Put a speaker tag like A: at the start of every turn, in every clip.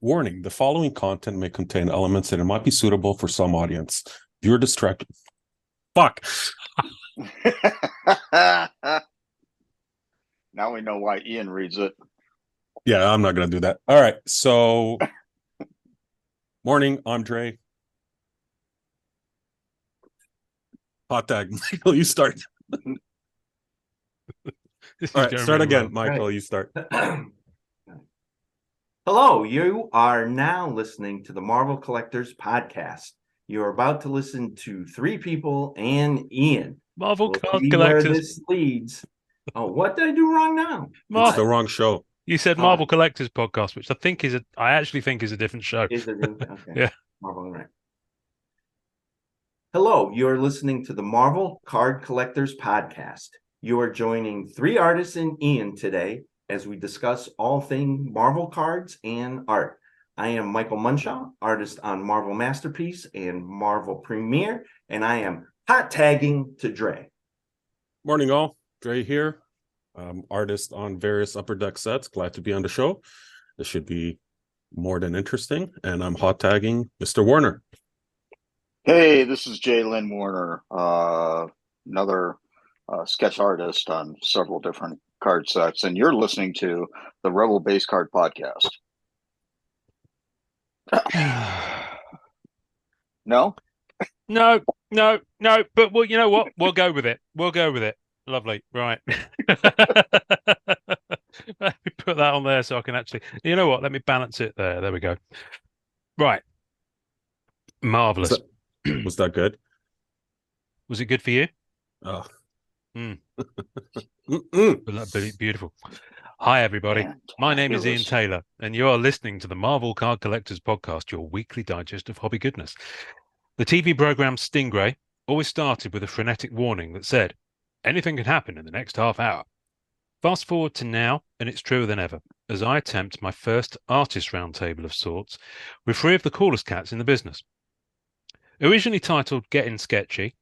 A: Warning, the following content may contain elements that it might be suitable for some audience. Viewer distracted. Fuck.
B: Now we know why Ian reads it.
A: Yeah, I'm not going to do that. All right. So, morning, Andre. Hot tag. Michael, you start. All right. Start again. Well. Michael, right. You start.
C: Hello, you are now listening to the Marvel Collectors Podcast. You're about to listen to three people and Ian.
D: Marvel Collectors. Where
C: this leads. Oh, what did I do wrong now?
A: It's the wrong show.
D: You said Marvel Collectors Podcast, which I actually think is a different show.
C: Is it? Okay.
D: Yeah.
C: Marvel, right. Hello, you're listening to the Marvel Card Collectors Podcast. You are joining three artists and Ian today as we discuss all things Marvel cards and art. I am Michael Munshaw, artist on Marvel Masterpiece and Marvel Premiere, and I am hot tagging to Dre.
A: Morning, all. Dre here, artist on various Upper Deck sets. Glad to be on the show. This should be more than interesting, and I'm hot tagging Mr. Warner.
B: Hey, this is Jay Lynn Warner, another sketch artist on several different card sets, and you're listening to the Rebel Base Card Podcast. No,
D: but well, you know what? We'll go with it. Lovely, right? Let me put that on there so I can actually. You know what? Let me balance it there. There we go. Right. Marvelous.
A: Was that good?
D: Was it good for you?
A: Oh.
D: Beautiful. Hi, everybody. My name is Ian Taylor, and you are listening to the Marvel Card Collectors Podcast, your weekly digest of hobby goodness. The TV program Stingray always started with a frenetic warning that said, anything can happen in the next half hour. Fast forward to now, and it's truer than ever, as I attempt my first artist roundtable of sorts with three of the coolest cats in the business. Originally titled Gettin, Sketchy,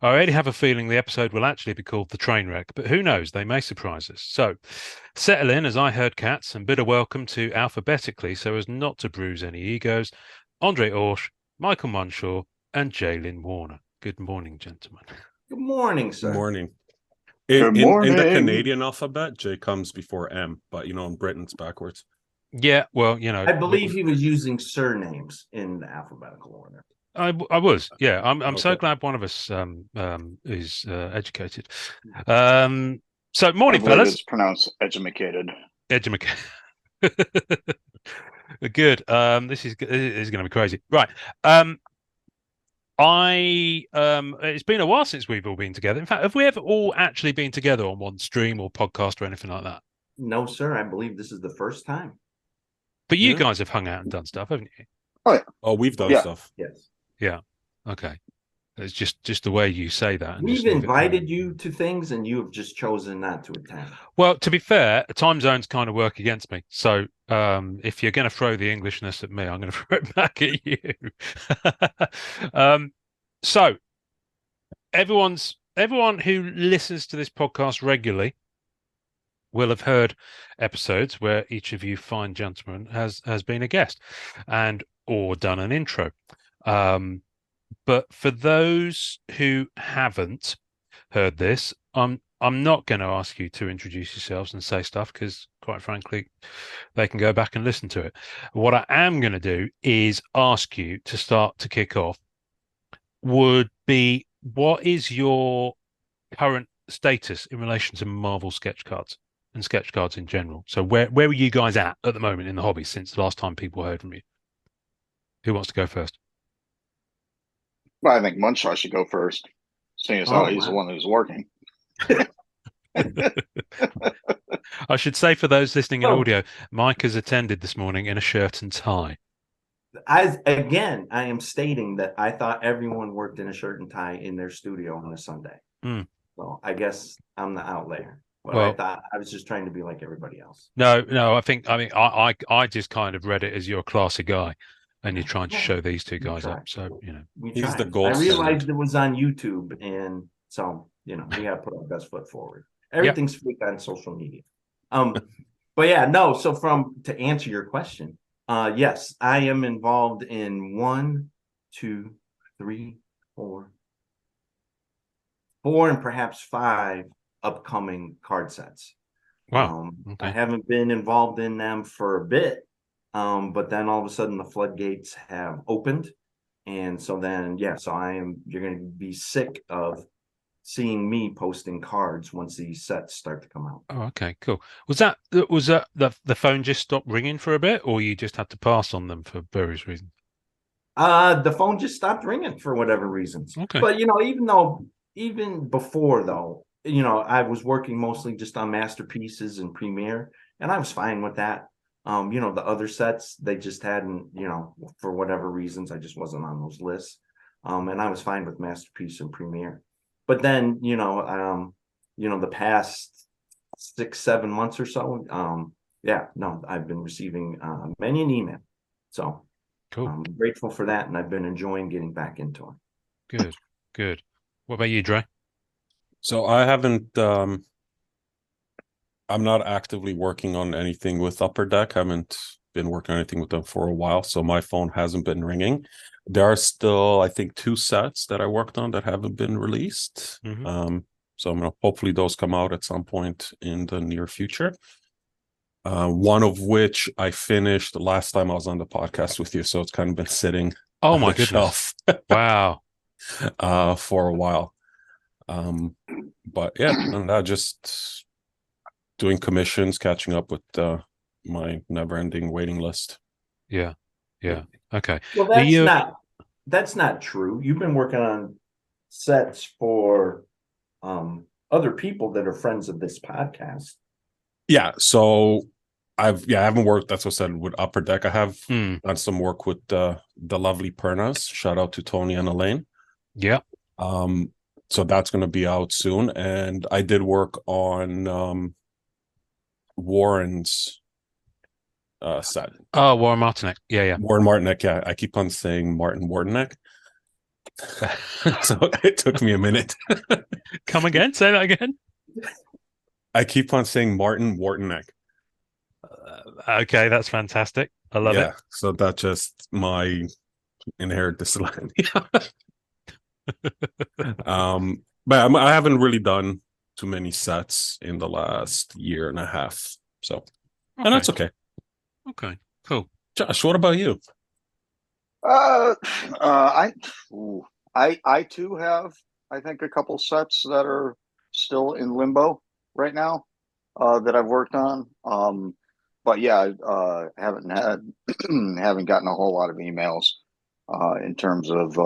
D: I already have a feeling the episode will actually be called The Trainwreck, but who knows, they may surprise us. So, settle in as I herd cats and bid a welcome to alphabetically so as not to bruise any egos, Andre Orsh, Michael Munshaw, and Jalen Warner. Good morning, gentlemen.
C: Good morning, sir.
A: Good morning.
B: Good morning.
A: In the Canadian alphabet, J comes before M, but in Britain it's backwards.
D: Yeah, well,
C: I believe he was using surnames in the alphabetical order.
D: I was, yeah. I'm okay. So glad one of us is educated. So morning, fellas.
B: It's pronounced edumacated.
D: Edumacated. Good. This is going to be crazy, right? It's been a while since we've all been together. In fact, have we ever all actually been together on one stream or podcast or anything like that?
C: No, sir. I believe this is the first time.
D: But you guys have hung out and done stuff, haven't you?
B: Oh, yeah.
A: Oh, we've done stuff.
C: Yes.
D: Yeah. Okay. It's just the way you say that.
C: We've invited you to things, and you have just chosen not to attend.
D: Well, to be fair, time zones kind of work against me. So if you're going to throw the Englishness at me, I'm going to throw it back at you. So everyone who listens to this podcast regularly will have heard episodes where each of you fine gentlemen has been a guest and or done an intro. But for those who haven't heard this, I'm not going to ask you to introduce yourselves and say stuff because, quite frankly, they can go back and listen to it. What I am going to do is ask you to start to kick off. Would be, what is your current status in relation to Marvel sketch cards and sketch cards in general? So where are you guys at the moment in the hobby since the last time people heard from you? Who wants to go first?
B: Well, I think Munshaw should go first, seeing as how he's the one who's working.
D: I should say for those listening in audio, Mike has attended this morning in a shirt and tie.
C: I am stating that I thought everyone worked in a shirt and tie in their studio on a Sunday. So I guess I'm the outlier. But I thought I was just trying to be like everybody else.
D: No, I just kind of read it as you're a classy guy. And you're trying to show these two guys up. So,
A: he's the gold
C: standard. I realized it was on YouTube. And so, we got to put our best foot forward. Everything's fake on social media. But yeah, no. So to answer your question, Yes, I am involved in 1, 2, 3, 4, 4, and perhaps 5 upcoming card sets.
D: Wow.
C: I
D: Okay.
C: haven't been involved in them for a bit, but then all of a sudden the floodgates have opened, and so then so you're going to be sick of seeing me posting cards once these sets start to come out.
D: Oh, okay, cool. Was that the phone just stopped ringing for a bit, or you just had to pass on them for various reasons?
C: The phone just stopped ringing for whatever reasons.
D: Okay.
C: But even before though, I was working mostly just on masterpieces and Premiere, and I was fine with that. The other sets, they just hadn't, for whatever reasons, I just wasn't on those lists. And I was fine with masterpiece and Premiere. But then, the past 6-7 months or so, I've been receiving many an email. So
D: Cool.
C: I'm grateful for that, and I've been enjoying getting back into it.
D: Good. Good. What about you, Dre?
A: So I haven't. I'm not actively working on anything with Upper Deck. I haven't been working on anything with them for a while, so my phone hasn't been ringing. There are still, I think, 2 sets that I worked on that haven't been released. So I'm gonna hopefully those come out at some point in the near future. One of which I finished the last time I was on the podcast with you, so it's kind of been sitting
D: Oh
A: on
D: my
A: the
D: goodness!
A: shelf
D: Wow.
A: for a while. But yeah, and I just doing commissions, catching up with my never-ending waiting list.
D: Yeah. Yeah. Okay.
C: Well, that's not true. You've been working on sets for other people that are friends of this podcast.
A: Yeah, so I haven't worked, that's what I said, with Upper Deck. I have done some work with the lovely Pernas. Shout out to Tony and Elaine.
D: Yeah.
A: So that's going to be out soon, and I did work on Warren's set.
D: Oh, Warren Martinek. Yeah. Yeah.
A: Warren Martinek. Yeah, I keep on saying Martin Wardenek. So it took me a minute.
D: Come again? Say that again.
A: I keep on saying Martin Wardenek.
D: Okay, that's fantastic. I love it.
A: So that's just my inherent dyslexia. But I haven't really done too many sets in the last year and a half. So, and that's okay.
D: Okay, cool.
A: Josh, what about you?
B: I too have, I think, a couple sets that are still in limbo right now that I've worked on. But yeah, haven't gotten a whole lot of emails in terms of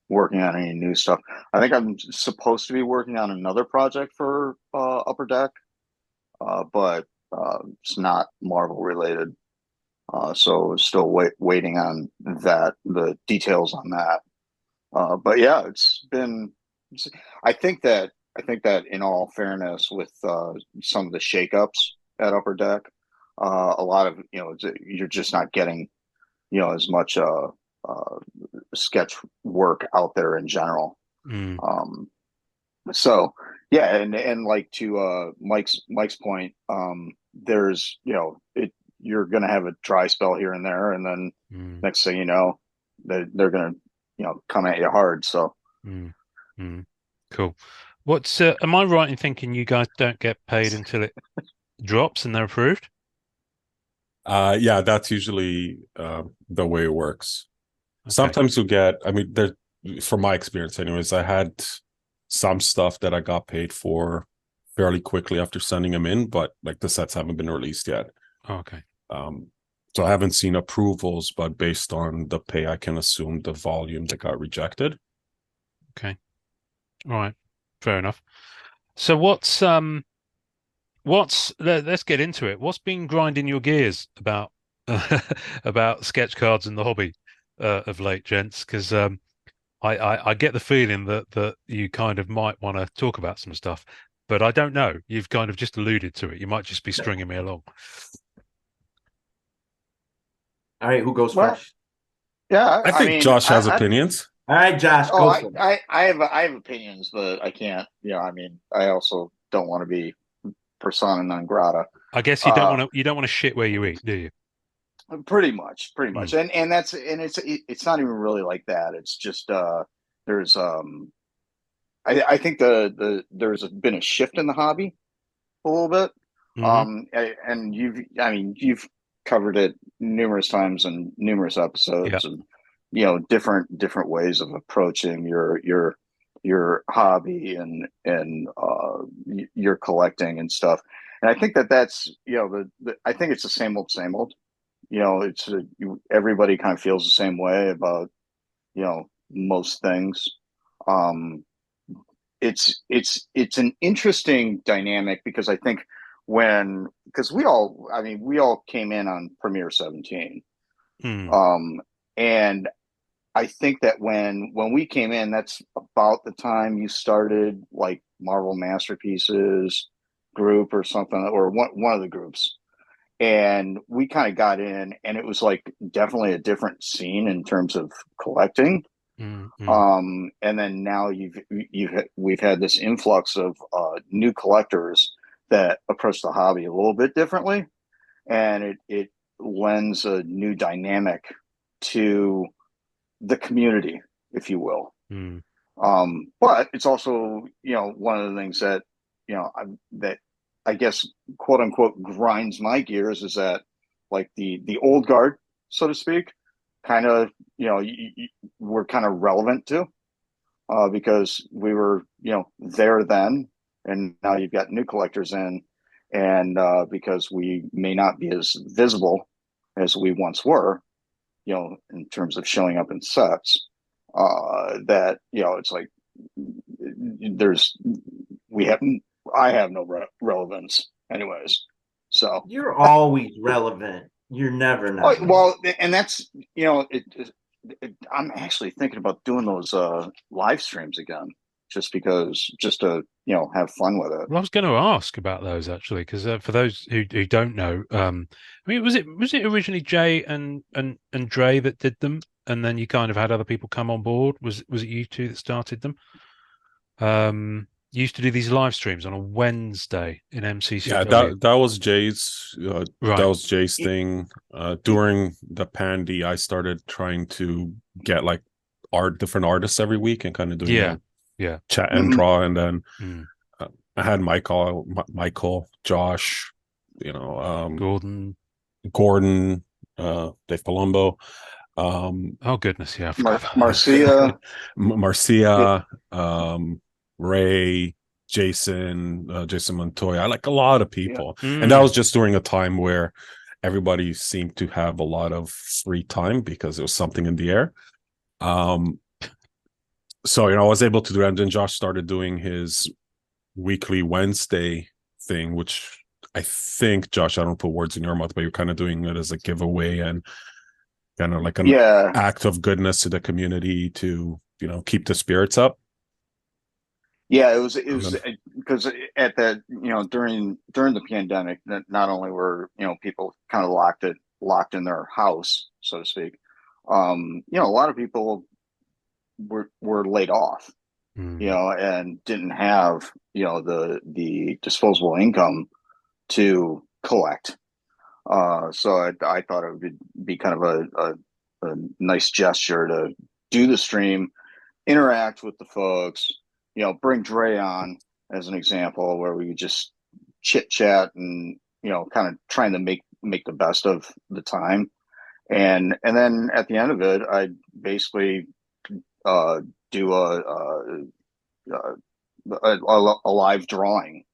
B: working on any new stuff. I think I'm supposed to be working on another project for Upper Deck, but it's not Marvel related. So still waiting on the details on that. But yeah, I think that in all fairness, with some of the shakeups at Upper Deck, a lot of you're just not getting as much sketch work out there in general. So yeah, and like to Mike's point, there's you're gonna have a dry spell here and there, and then next thing you know, they're gonna come at you hard. So
D: cool. What's am I right in thinking you guys don't get paid until it drops and they're approved?
A: Yeah, that's usually the way it works.
D: Okay.
A: Sometimes you get, I mean, there, from my experience anyways, I had some stuff that I got paid for fairly quickly after sending them in, but like the sets haven't been released yet.
D: Oh, okay.
A: So I haven't seen approvals, but based on the pay, I can assume the volume that got rejected.
D: Okay. All right. Fair enough. So let's get into it. What's been grinding your gears about about sketch cards and the hobby of late, gents? Because I get the feeling that you kind of might want to talk about some stuff, but I don't know. You've kind of just alluded to it. You might just be stringing me along.
C: All right, who goes first?
B: Yeah,
A: I mean, Josh has opinions.
C: All right, Josh, go for it.
B: I have opinions, but I can't. I mean, I also don't want to be persona non grata.
D: I guess you don't want to shit where you eat, do you?
B: Pretty much, and that's and it's not even really like that. It's just there's I think there's been a shift in the hobby a little bit.
D: Mhm.
B: And you've covered it numerous times and numerous
D: Yeah.
B: episodes, and different ways of approaching your hobby and your collecting and stuff. And I think that's I think it's the same old. It's everybody kind of feels the same way about most things. Um, it's an interesting dynamic because I think because we all came in on Premiere 17.
D: Mm.
B: And I think that when we came in, that's about the time you started like Marvel Masterpieces group or something, or one of the groups. And we kind of got in, and it was like definitely a different scene in terms of collecting.
D: Mm. Mm.
B: And then now we've had this influx of new collectors that approach the hobby a little bit differently, and it lends a new dynamic to the community, if you will.
D: Mm.
B: But it's also one of the things that that I guess quote unquote grinds my gears is that like the old guard, so to speak, kind of we're kind of relevant to because we were there then, and now you've got new collectors in, and because we may not be as visible as we once were, in terms of showing up in sets, that it's like there's we have I have no relevance anyways. So
C: You're always relevant. You're never
B: oh,
C: not.
B: well, and that's I'm actually thinking about doing those live streams again, just to have fun with it.
D: Well, I was going to ask about those actually, because for those who don't know, I mean, was it originally Jay and Dre that did them, and then you kind of had other people come on board? Was it you two that started them? You used to do these live streams on a Wednesday in
A: Yeah,
D: MCCW,
A: that
D: right?
A: was Jay's thing. During the pandy, I started trying to get like different artists every week and kind of doing
D: Yeah,
A: a
D: yeah.
A: chat and
B: Mm-hmm.
A: draw, and then
D: Mm.
A: I had Michael, Josh,
D: Gordon.
A: Gordon, Dave Palumbo,
D: Oh goodness, yeah, I forgot about those.
B: Marcia.
A: Marcia, Ray, Jason Montoya. I like a lot of
B: Yeah.
A: people, and that
D: Mm.
A: was just during a time where everybody seemed to have a lot of free time because it was something in the air. So I was able to do that, and then Josh started doing his weekly Wednesday thing, which I think, Josh, I don't put words in your mouth, but you're kind of doing it as a giveaway and kind of like an
B: Yeah.
A: act of goodness to the community to, keep the spirits up.
B: Yeah, it
A: And
B: was
A: then,
B: because at that during the pandemic, not only were people kind of locked in their house, so to speak, a lot of people were laid off,
D: Mm.
B: and didn't have the disposable income to collect. So I thought it would be kind of a nice gesture to do the stream, interact with the folks, bring Dre on as an example where we just chit chat and kind of trying to make the best of the time, and then at the end of it, I basically uh, do a live drawing,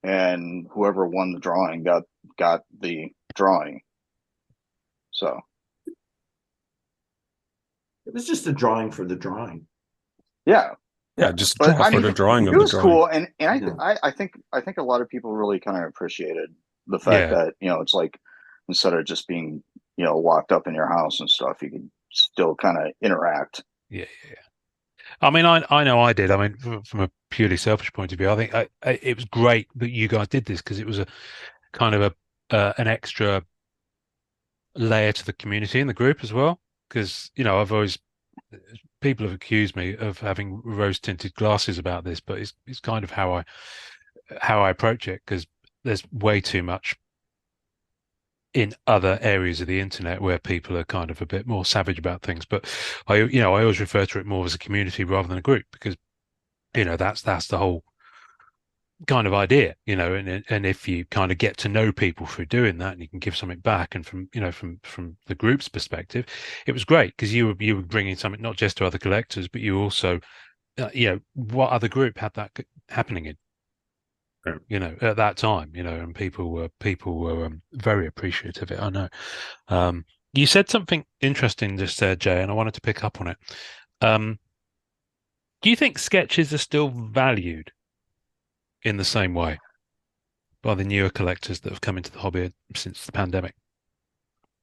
B: and whoever won the drawing got the drawing. So
C: It was just a drawing for the drawing.
B: yeah,
A: yeah, just
B: but
A: draw
B: I
A: for
B: mean,
A: the drawing
B: it
A: of the
B: was
A: drawing.
B: cool, and
C: Yeah.
B: I think a lot of people really kind of appreciated the fact
D: Yeah,
B: that it's like instead of just being locked up in your house and stuff, you could still kind of interact.
D: yeah, yeah. I mean, I know I did. I mean, from a purely selfish point of view, I think it was great that you guys did this because it was a kind of an extra layer to the community and the group as well. Because I've always people have accused me of having rose tinted glasses about this, but it's kind of how I approach it because there's way too much in other areas of the internet where people are kind of a bit more savage about things. But I always refer to it more as a community rather than a group, because that's the whole kind of idea, and if you kind of get to know people through doing that, and you can give something back, and from the group's perspective, it was great because you were bringing something not just to other collectors, but you also, what other group had that happening in, at that time, and people were very appreciative of it. I know. You said something interesting just there, Jay, and I wanted to pick up on it. Do you think sketches are still valued in the same way by the newer collectors that have come into the hobby since the pandemic?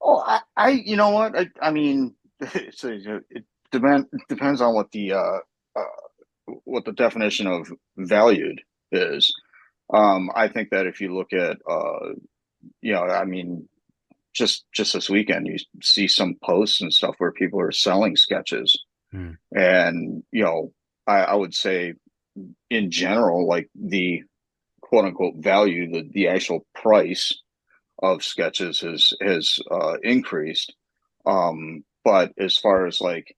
B: Oh, you know what? I mean, it depends on what the definition of valued is. I think that if you look at, I mean, just this weekend, you see some posts and stuff where people are selling sketches, and I would say, in general, like the quote unquote value, the actual price of sketches has increased. But as far as like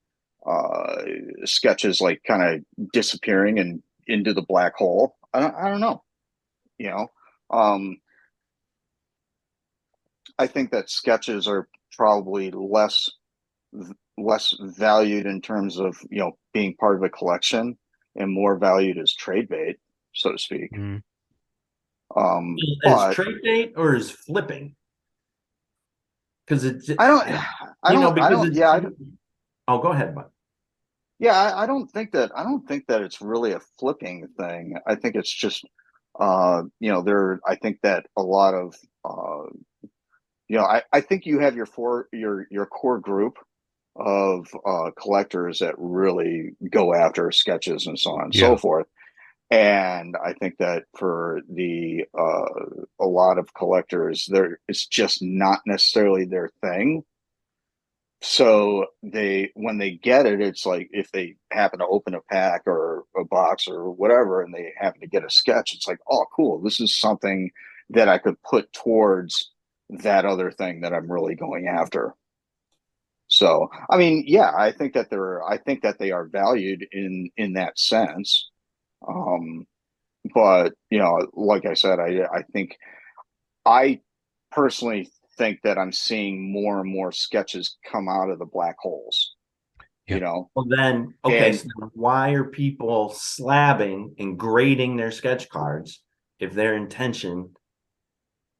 B: sketches like kind of disappearing and into the black hole, I don't know. You know, I think that sketches are probably less valued in terms of being part of a collection, and more valued as trade bait, so to speak.
C: As trade bait or as flipping? Because it's
B: I don't.
C: Oh, go ahead, bud.
B: Yeah, I don't think that it's really a flipping thing. I think it's just I think that a lot of I think you have your core group of collectors that really go after sketches and so on and so forth. And I think that for a lot of collectors, it's just not necessarily their thing. So when they get it, it's like if they happen to open a pack or a box or whatever, and they happen to get a sketch, it's like, oh, cool, this is something that I could put towards that other thing that I'm really going after. So, I mean, yeah, I think that they are valued in that sense. But like I said, I think I personally think that I'm seeing more and more sketches come out of the black holes.
C: Well, then, okay, so why are people slabbing and grading their sketch cards if their intention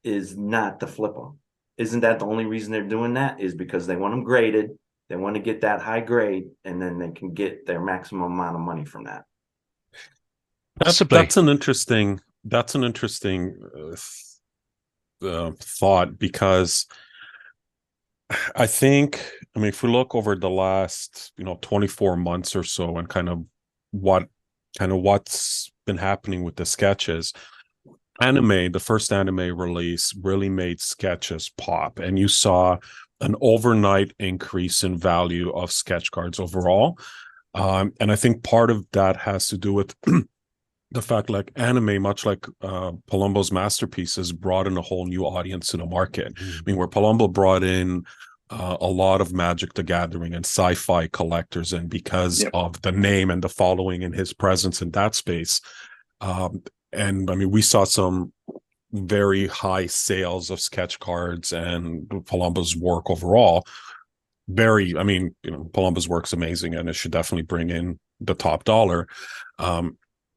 C: is not to flip them? Isn't that the only reason they're doing that? Is because they want them graded, they want to get that high grade, and then they can get their maximum amount of money from that.
A: That's an interesting thought, because I mean, if we look over the last 24 months or so, and kind of what's been happening with the sketches, the first anime release really made sketches pop, and you saw an overnight increase in value of sketch cards overall. And I think part of that has to do with the fact, like, anime, much like Palumbo's masterpieces, brought in a whole new audience to the market. I mean, where Palumbo brought in a lot of Magic the Gathering and sci-fi collectors, and because of the name and the following and his presence in that space, and I mean, we saw some very high sales of sketch cards and Palumbo's work overall. I mean, Palumbo's work's amazing, and it should definitely bring in the top dollar.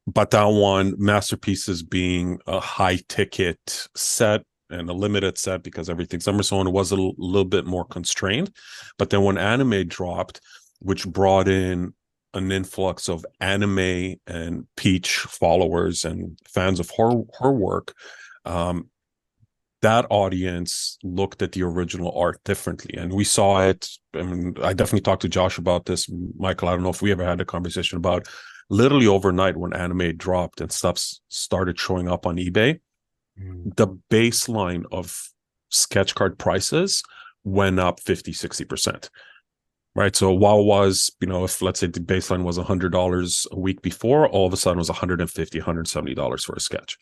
A: But that one, masterpieces being a high ticket set and a limited set because everything's summer, so on, it was a little bit more constrained. But then when anime dropped, which brought in an influx of anime and Peach followers and fans of her work, that audience looked at the original art differently. And we saw it. I mean, I definitely talked to Josh about this. Michael, I don't know if we ever had a conversation about literally overnight when anime dropped and stuff started showing up on eBay, the baseline of sketch card prices went up 50-60%. Right. So while was, if let's say the baseline was $100 a week before, all of a sudden it was $150, $170 for a sketch.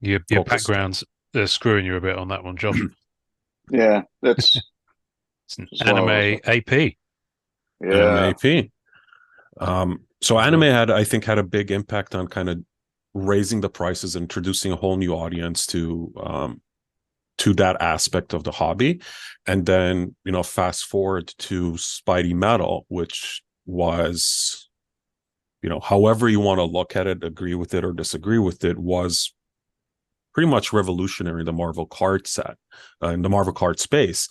D: Your background's screwing you a bit on that one, Josh.
B: Yeah, that's
D: It's an
B: just one of
D: anime
B: those.
D: AP.
A: Anime
B: Yeah.
A: AP. So anime I think had a big impact on kind of raising the prices, introducing a whole new audience to that aspect of the hobby. And then, fast forward to Spidey Metal, which was, however you want to look at it, agree with it or disagree with it, was pretty much revolutionary in the Marvel card set, in the Marvel card space,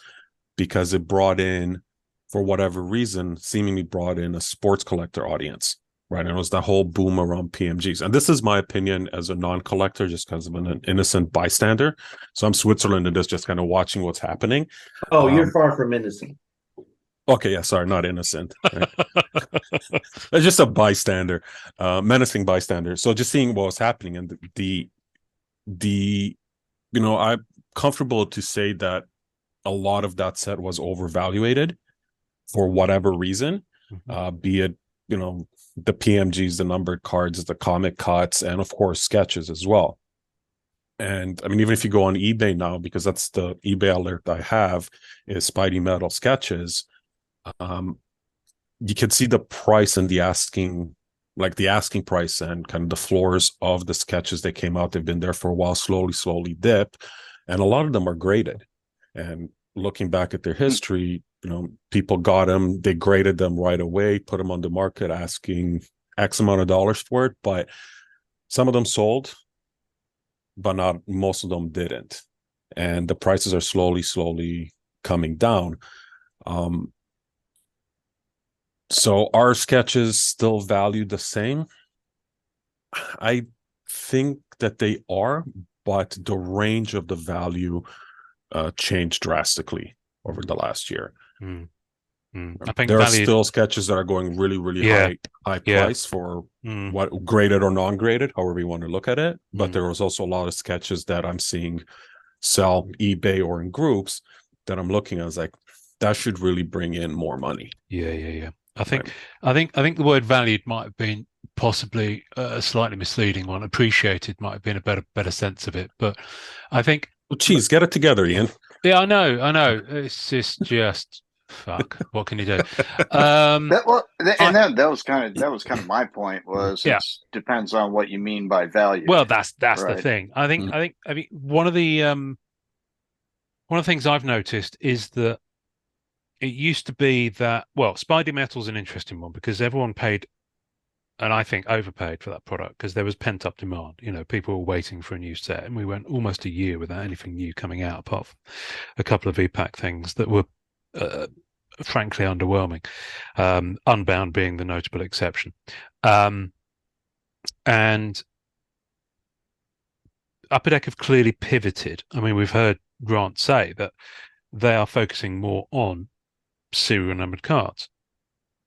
A: because it brought in, for whatever reason, seemingly brought in a sports collector audience, right? And it was that whole boom around PMGs. And this is my opinion as a non-collector, just because I'm an innocent bystander. So I'm Switzerland and just kind of watching what's happening.
C: Oh, you're far from innocent.
A: Okay, yeah, sorry, not innocent. Right? It's just a bystander, menacing bystander. So just seeing what was happening, and I'm comfortable to say that a lot of that set was overvaluated for whatever reason, be it, the PMGs, the numbered cards, the comic cuts, and of course sketches as well. And I mean, even if you go on eBay now, because that's the eBay alert I have, is Spidey Metal sketches, you can see the price and the asking price and kind of the floors of the sketches that came out. They've been there for a while, slowly dip, and a lot of them are graded. And looking back at their history, people got them, they graded them right away, put them on the market asking X amount of dollars for it, but some of them sold, but not most of them didn't. And the prices are slowly coming down. So are sketches still valued the same? I think that they are, but the range of the value changed drastically over the last year.
D: I think
A: there are still sketches that are going really high price for what graded or non-graded, however you want to look at it. But there was also a lot of sketches that I'm seeing sell eBay or in groups that I'm looking at as like, that should really bring in more money.
D: Yeah. I think the word valued might have been possibly a slightly misleading one. Appreciated might have been a better sense of it, but I think.
A: Well, geez, get it together, Ian.
D: Yeah, I know. It's just fuck. What can you do?
B: That was kind of my point. Was it depends on what you mean by value.
D: Well, that's
B: right?
D: the thing. I mean, one of the things I've noticed is that it used to be that, well, Spidey Metal's an interesting one because everyone paid, and I think overpaid for that product because there was pent up demand. People were waiting for a new set, and we went almost a year without anything new coming out, apart from a couple of EPAC things that were frankly underwhelming. Unbound being the notable exception. And Upper Deck have clearly pivoted. I mean, we've heard Grant say that they are focusing more on serial numbered cards.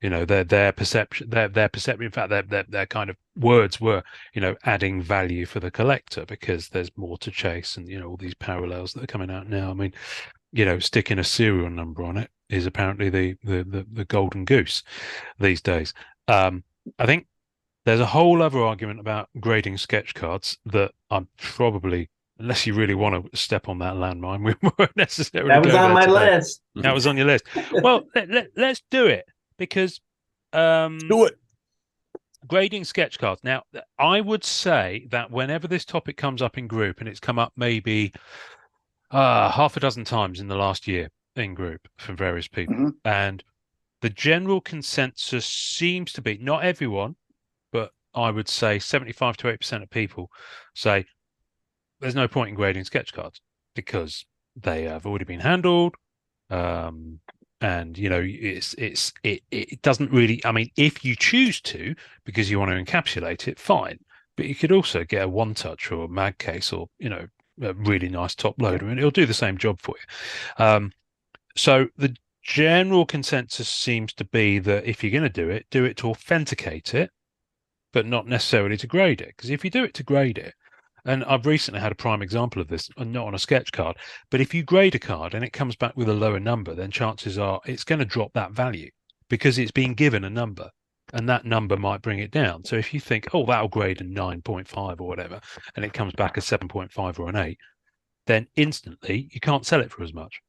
D: Their perception. In fact, their kind of words were, adding value for the collector because there's more to chase, and all these parallels that are coming out now. I mean, sticking a serial number on it is apparently the golden goose these days. I think there's a whole other argument about grading sketch cards that I'm probably, unless you really want to step on that landmine, we won't necessarily.
C: That was on my list.
D: That was on your list. Well, let's do it because
A: do it.
D: Grading sketch cards. Now, I would say that whenever this topic comes up in group, and it's come up maybe half a dozen times in the last year in group from various people, and the general consensus seems to be, not everyone, but I would say 75 to 80% of people say there's no point in grading sketch cards because they have already been handled. And it doesn't really, I mean, if you choose to, because you want to encapsulate it, fine. But you could also get a one touch or a mag case or, a really nice top loader, and it'll do the same job for you. So the general consensus seems to be that if you're going to do it to authenticate it, but not necessarily to grade it. Because if you do it to grade it, and I've recently had a prime example of this, not on a sketch card, but if you grade a card and it comes back with a lower number, then chances are it's going to drop that value because it's been given a number, and that number might bring it down. So if you think, oh, that'll grade a 9.5 or whatever, and it comes back a 7.5 or an 8, then instantly you can't sell it for as much.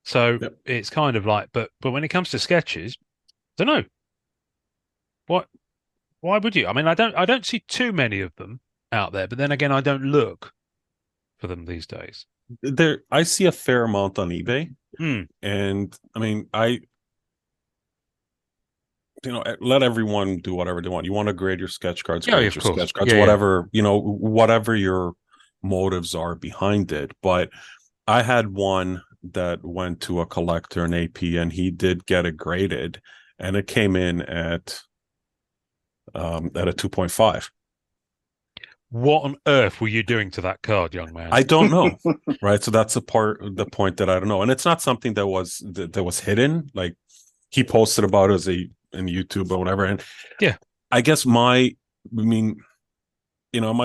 D: So
A: Yep.
D: it's kind of like, but when it comes to sketches, I don't know. Why would you? I mean, I don't see too many of them out there, but then again, I don't look for them these days.
A: I see a fair amount on eBay,
D: Hmm.
A: and I mean, let everyone do whatever they want. You want to grade your sketch cards,
D: Yeah,
A: grade
D: of
A: your
D: course.
A: sketch cards,
D: Yeah, yeah.
A: whatever, whatever your motives are behind it. But I had one that went to a collector in AP, and he did get it graded, and it came in at a 2.5.
D: What on earth were you doing to that card, young man?
A: I don't know. Right. So that's the point that I don't know. And it's not something that was hidden. Like, he posted about it as in YouTube or whatever. And
D: Yeah.
A: I guess am I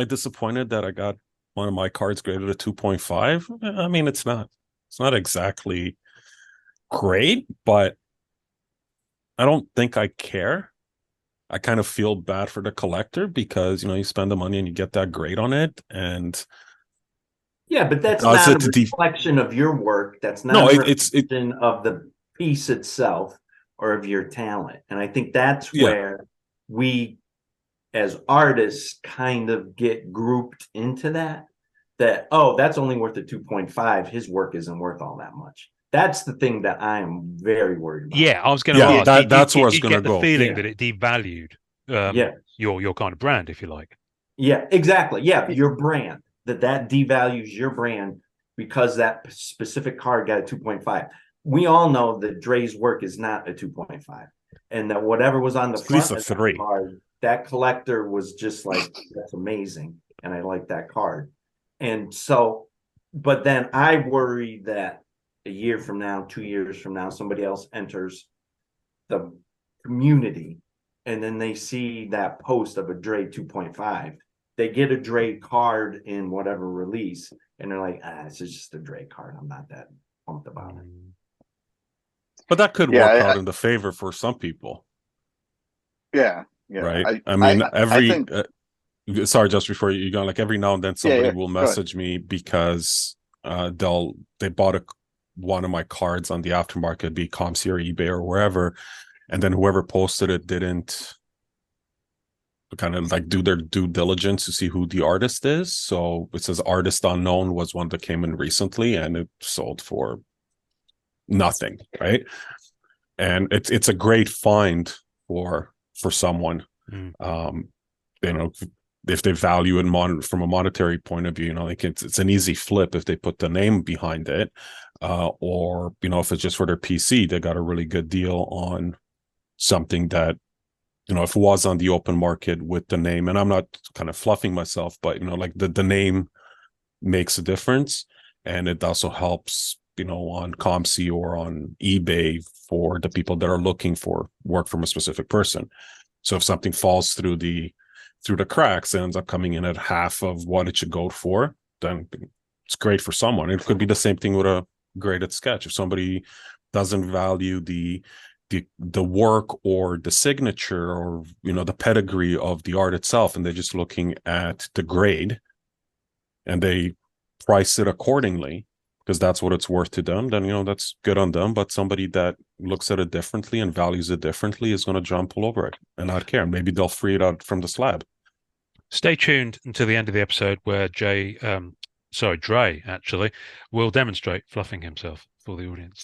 A: disappointed that I got one of my cards graded a 2.5? I mean, it's not exactly great, but I don't think I care. I kind of feel bad for the collector because, you spend the money and you get that grade on it. And
C: Yeah, but that's
A: does
C: not a
A: it
C: reflection of your work. That's
A: no,
C: not a
A: it's
C: reflection of the piece itself or of your talent. And I think that's
A: yeah.
C: where we, as artists, kind of get grouped into that, oh, that's only worth a 2.5. His work isn't worth all that much. That's the thing that I am very worried about.
D: Yeah, I was going to
A: Yeah,
D: ask.
A: that's where I was
D: You
A: going to
D: get the
A: go.
D: feeling
C: Yeah.
D: that it devalued
C: Yeah.
D: your kind of brand, if you like.
C: Yeah, exactly. Yeah, your brand, that devalues your brand because that specific card got a 2.5. We all know that Dre's work is not a 2.5, and that whatever was on the
A: It's at least
C: front
A: a
C: of that
A: 3.
C: card, that collector was just like, that's amazing, and I like that card. And so, but then I worry that a year from now, 2 years from now, somebody else enters the community, and then they see that post of a Dre 2.5. They get a Dre card in whatever release, and they're like, it's just a Dre card. I'm not that pumped about it.
A: But that could
B: Yeah,
A: work out in the favor for some people,
B: yeah.
A: right? I mean,
B: I think
A: sorry, just before you go, like, every now and then somebody
B: yeah.
A: will
B: Go ahead.
A: message me because they bought one of my cards on the aftermarket, be ComC or eBay or wherever, and then whoever posted it didn't kind of like do their due diligence to see who the artist is. So it says artist unknown was one that came in recently, and it sold for nothing, right? And it's a great find for someone. If they value it from a monetary point of view, like, it's an easy flip if they put the name behind it, or if it's just for their PC, they got a really good deal on something that, if it was on the open market with the name. And I'm not kind of fluffing myself, but like, the name makes a difference, and it also helps, on ComC or on eBay for the people that are looking for work from a specific person. So if something falls through the cracks and ends up coming in at half of what it should go for, then it's great for someone. It could be the same thing with a graded sketch. If somebody doesn't value the work or the signature or the pedigree of the art itself, and they're just looking at the grade, and they price it accordingly because that's what it's worth to them, then that's good on them. But somebody that looks at it differently and values it differently is going to jump all over it and not care. Maybe they'll free it out from the slab.
D: Stay tuned until the end of the episode where Dre actually will demonstrate fluffing himself for the audience.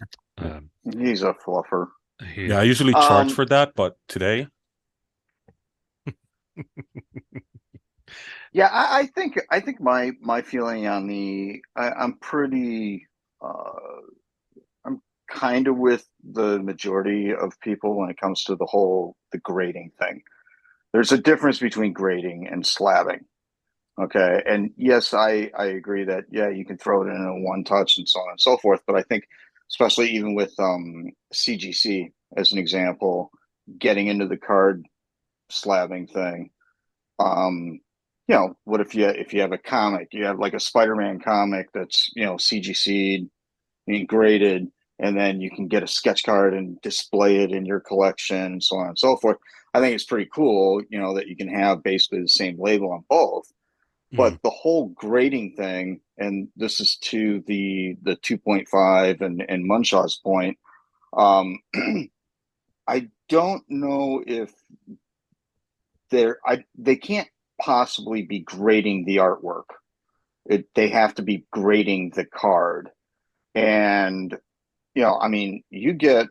B: He's a fluffer.
A: Yeah, I usually charge for that, but today.
B: Yeah, I think my feeling on I'm pretty I'm kind of with the majority of people when it comes to the grading thing. There's a difference between grading and slabbing. Okay. And yes, I agree that, yeah, you can throw it in a one touch and so on and so forth. But I think, especially even with CGC as an example, getting into the card slabbing thing, what if you have a comic, you have like a Spider-Man comic that's, CGC'd and graded, and then you can get a sketch card and display it in your collection and so on and so forth. I think it's pretty cool, that you can have basically the same label on both. But the whole grading thing, and this is to the 2.5 and Munshaw's point, I don't know if they can't possibly be grading the artwork. They have to be grading the card. And I mean, you get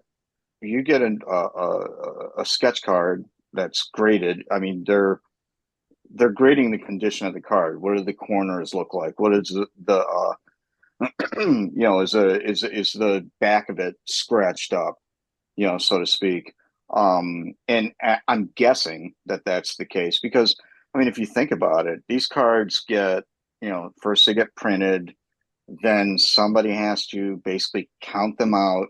B: a sketch card that's graded. I mean, they're grading the condition of the card. What do the corners look like? What is the is the back of it scratched up, so to speak. And I'm guessing that that's the case because, I mean, if you think about it, these cards get, first they get printed, then somebody has to basically count them out,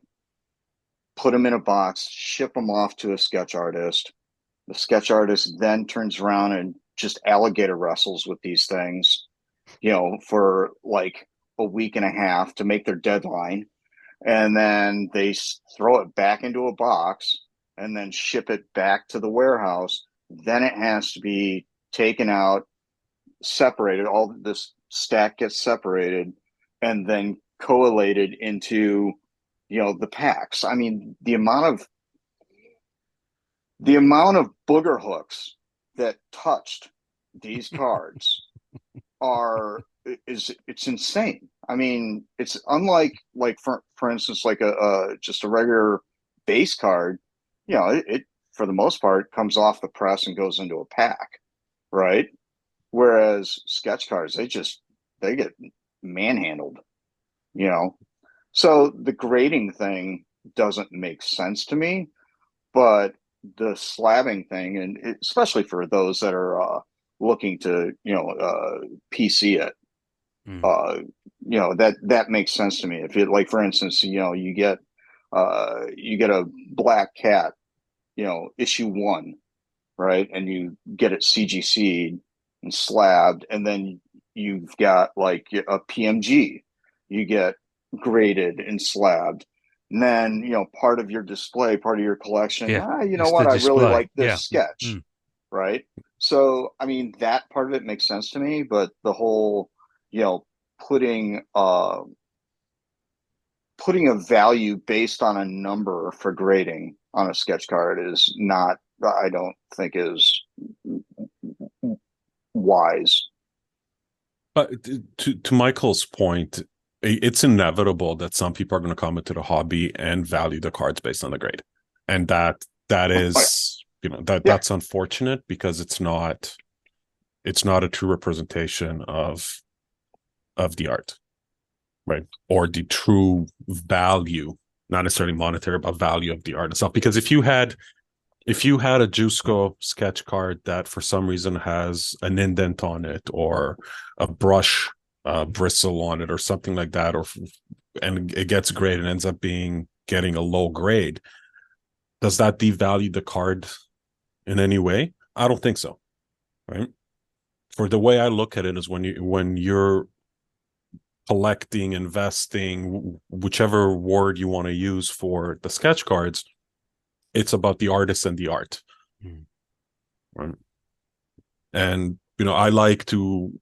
B: put them in a box, ship them off to a sketch artist. The sketch artist then turns around and just alligator wrestles with these things, for like a week and a half to make their deadline. And then they throw it back into a box and then ship it back to the warehouse. Then it has to be taken out, separated. All this stack gets separated and then collated into, the packs. I mean, the amount of booger hooks that touched these cards it's insane. I mean, it's unlike, like, for instance, like just a regular base card. It for the most part comes off the press and goes into a pack, right? Whereas sketch cards, they get manhandled, so the grading thing doesn't make sense to me. But the slabbing thing, and especially for those that are looking to PC it, that makes sense to me. If you, like, for instance, you get a Black Cat, issue 1, right, and you get it CGC'd and slabbed, and then you've got like a PMG, you get graded and slabbed. And then, part of your display, part of your collection, you know what, I really like this sketch, right? So, I mean, that part of it makes sense to me, but the whole, putting a value based on a number for grading on a sketch card is not, I don't think, is wise.
A: But to Michael's point, it's inevitable that some people are going to come into the hobby and value the cards based on the grade, and that is, that's unfortunate because it's not a true representation of the art, right? Or the true value, not necessarily monetary, but value of the art itself. Because if you had a Jusko sketch card that for some reason has an indent on it or a brush bristle on it or something like that, and it gets graded and ends up getting a low grade, does that devalue the card in any way? I don't think so, right? For the way I look at it is when you're collecting, investing, whichever word you want to use for the sketch cards, it's about the artist and the art. Right? And I like to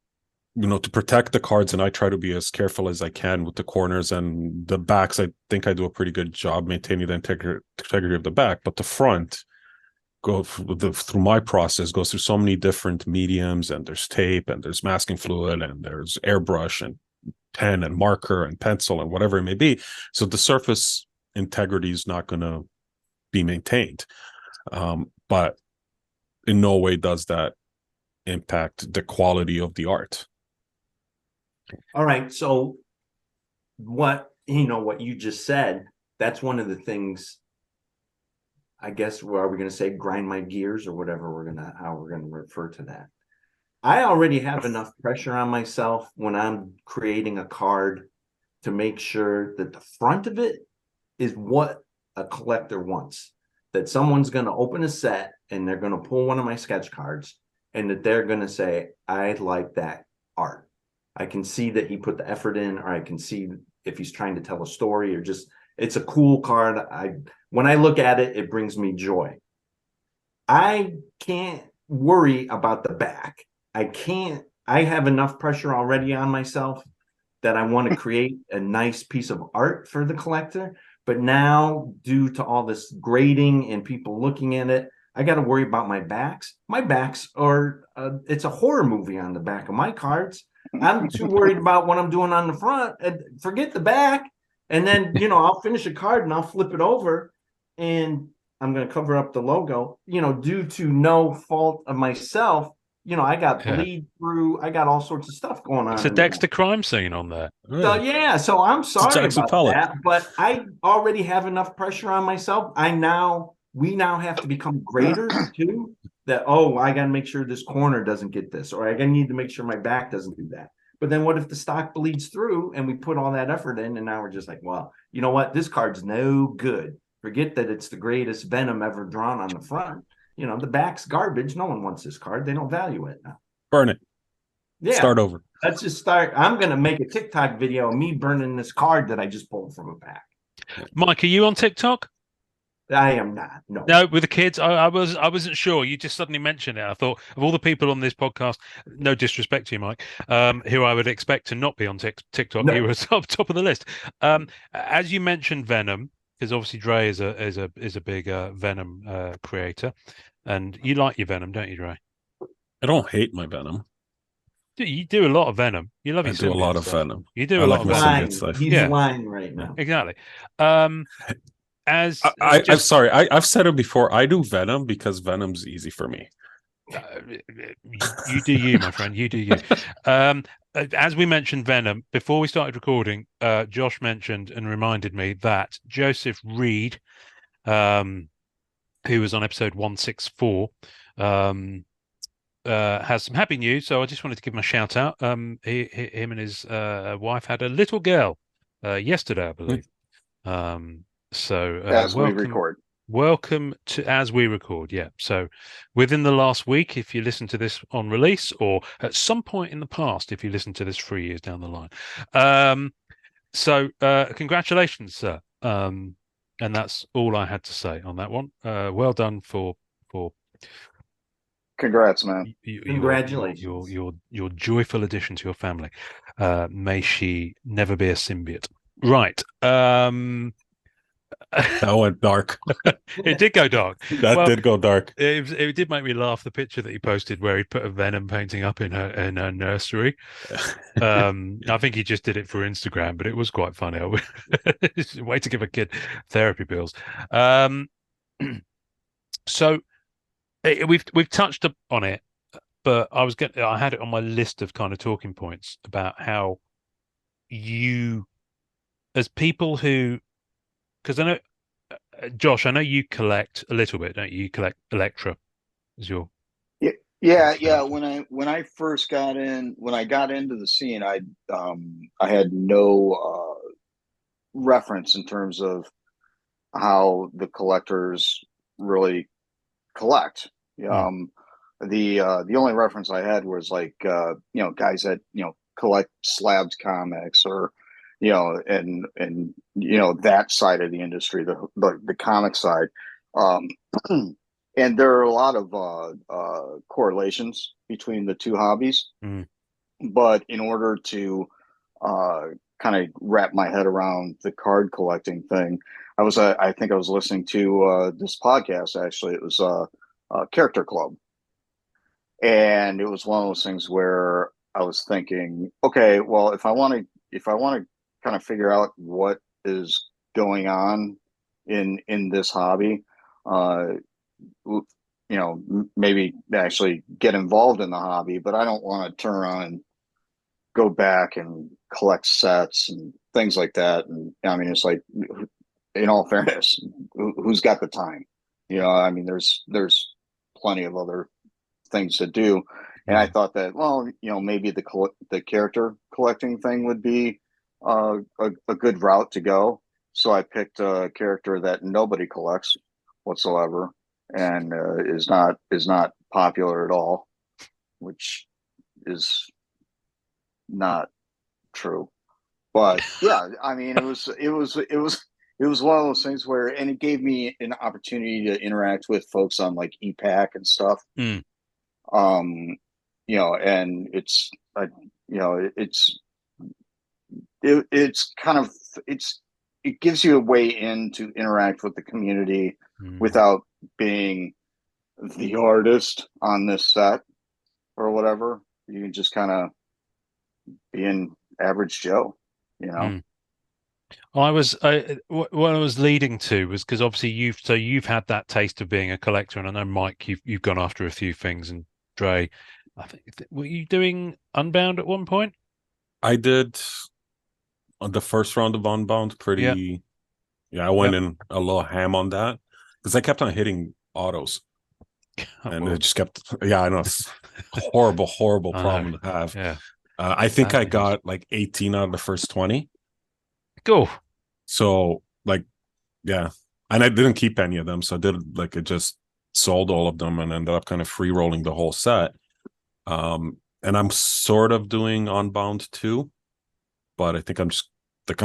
A: protect the cards, and I try to be as careful as I can with the corners and the backs. I think I do a pretty good job maintaining the integrity of the back, but the front through my process goes through so many different mediums, and there's tape and there's masking fluid and there's airbrush and pen and marker and pencil and whatever it may be. So the surface integrity is not going to be maintained. But in no way does that impact the quality of the art.
C: All right. So what you just said, that's one of the things, I guess, are we going to say grind my gears or whatever how we're going to refer to that? I already have enough pressure on myself when I'm creating a card to make sure that the front of it is what a collector wants. That someone's going to open a set and they're going to pull one of my sketch cards and that they're going to say, I like that art. I can see that he put the effort in, or I can see if he's trying to tell a story, or just, it's a cool card. When I look at it, it brings me joy. I can't worry about the back. I can't I have enough pressure already on myself that I want to create a nice piece of art for the collector. But now, due to all this grading and people looking at it, I got to worry about my backs. My backs are, it's a horror movie on the back of my cards. I'm too worried about what I'm doing on the front. And forget the back. And then, I'll finish a card and I'll flip it over and I'm going to cover up the logo, due to no fault of myself. I got bleed through. I got all sorts of stuff going on.
D: It's a Dexter crime scene on there.
C: So yeah, so I'm sorry
A: Jackson
C: about
A: Pollock.
C: that, but I already have enough pressure on myself. We now have to become graders too. That I got to make sure this corner doesn't get this, or I need to make sure my back doesn't do that. But then what if the stock bleeds through and we put all that effort in, and now we're just like, well, you know what? This card's no good. Forget that it's the greatest Venom ever drawn on the front. The back's garbage. No one wants this card. They don't value it now.
A: Burn it.
C: Yeah.
A: Start over.
C: Let's just start. I'm going to make a TikTok video of me burning this card that I just pulled from a pack.
D: Mike, are you on TikTok?
C: I am not. No.
D: No, with the kids, I wasn't sure. You just suddenly mentioned it. I thought of all the people on this podcast, no disrespect to you, Mike, who I would expect to not be on TikTok.
C: No.
D: You were top of the list. As you mentioned, Venom, because obviously Dre is a big Venom creator, and you like your Venom, don't you, Dre?
A: I don't hate my Venom.
D: You do a lot of Venom. You love
A: I
D: your
A: do a lot of
D: stuff.
A: Venom.
D: You do
A: I
D: a
A: like
D: lot of
A: my
D: Venom.
A: symbiote stuff.
C: He's lying right now.
D: Exactly.
A: I'm sorry. I've said it before. I do Venom because Venom's easy for me.
D: You do you, my friend. You do you. As we mentioned Venom, before we started recording, Josh mentioned and reminded me that Joseph Reed, who was on episode 164, has some happy news. So I just wanted to give him a shout out. Him and his wife had a little girl yesterday, I believe. So
B: as we record.
D: Welcome to As We Record, yeah. So within the last week, if you listen to this on release, or at some point in the past, if you listen to this 3 years down the line. So congratulations, sir. And that's all I had to say on that one. Well done for
B: Congrats, man.
C: Congratulations.
D: Your joyful addition to your family. May she never be a symbiote. Right.
A: That went dark.
D: It did go dark.
A: That did go dark.
D: It did make me laugh. The picture that he posted where he put a Venom painting up in her nursery. I think he just did it for Instagram, but it was quite funny. It's a way to give a kid therapy bills. So we've touched on it, but I had it on my list of kind of talking points about how you, as people who, because I know, Josh, I know you collect a little bit, don't you? You collect Electra as your
B: yeah. When I first got in, when I got into the scene, I had no reference in terms of how the collectors really collect. The only reference I had was like guys that collect slabs comics, or and that side of the industry, the comic side, and there are a lot of correlations between the two hobbies. But in order to kind of wrap my head around the card collecting thing, I think I was listening to this podcast. Actually, it was Character Club, and it was one of those things where I was thinking, okay, well, if I want to kind of figure out what is going on in this hobby, maybe actually get involved in the hobby, but I don't want to turn around and go back and collect sets and things like that. And I mean, it's like, in all fairness, who's got the time? I mean, there's plenty of other things to do. And I thought that, well, maybe the character collecting thing would be a good route to go. So I picked a character that nobody collects whatsoever, and is not popular at all, which is not true. But yeah, I mean, it was one of those things where, and it gave me an opportunity to interact with folks on like EPAC and stuff. and it's kind of it gives you a way in to interact with the community without being the artist on this set or whatever. You can just kind of be an average Joe.
D: What I was leading to was because obviously you've had that taste of being a collector, and I know Mike, you've gone after a few things, and Dre, I think were you doing Unbound at one point?
A: I did on the first round of Unbound
D: Yeah.
A: I went in a little ham on that because I kept on hitting autos. And it just kept, I know, it's horrible problem to have.
D: Yeah.
A: I think I got like 18 out of the first 20.
D: Go.
A: So and I didn't keep any of them. So I did it just sold all of them and ended up kind of free rolling the whole set. And I'm sort of doing Unbound too, but I think I'm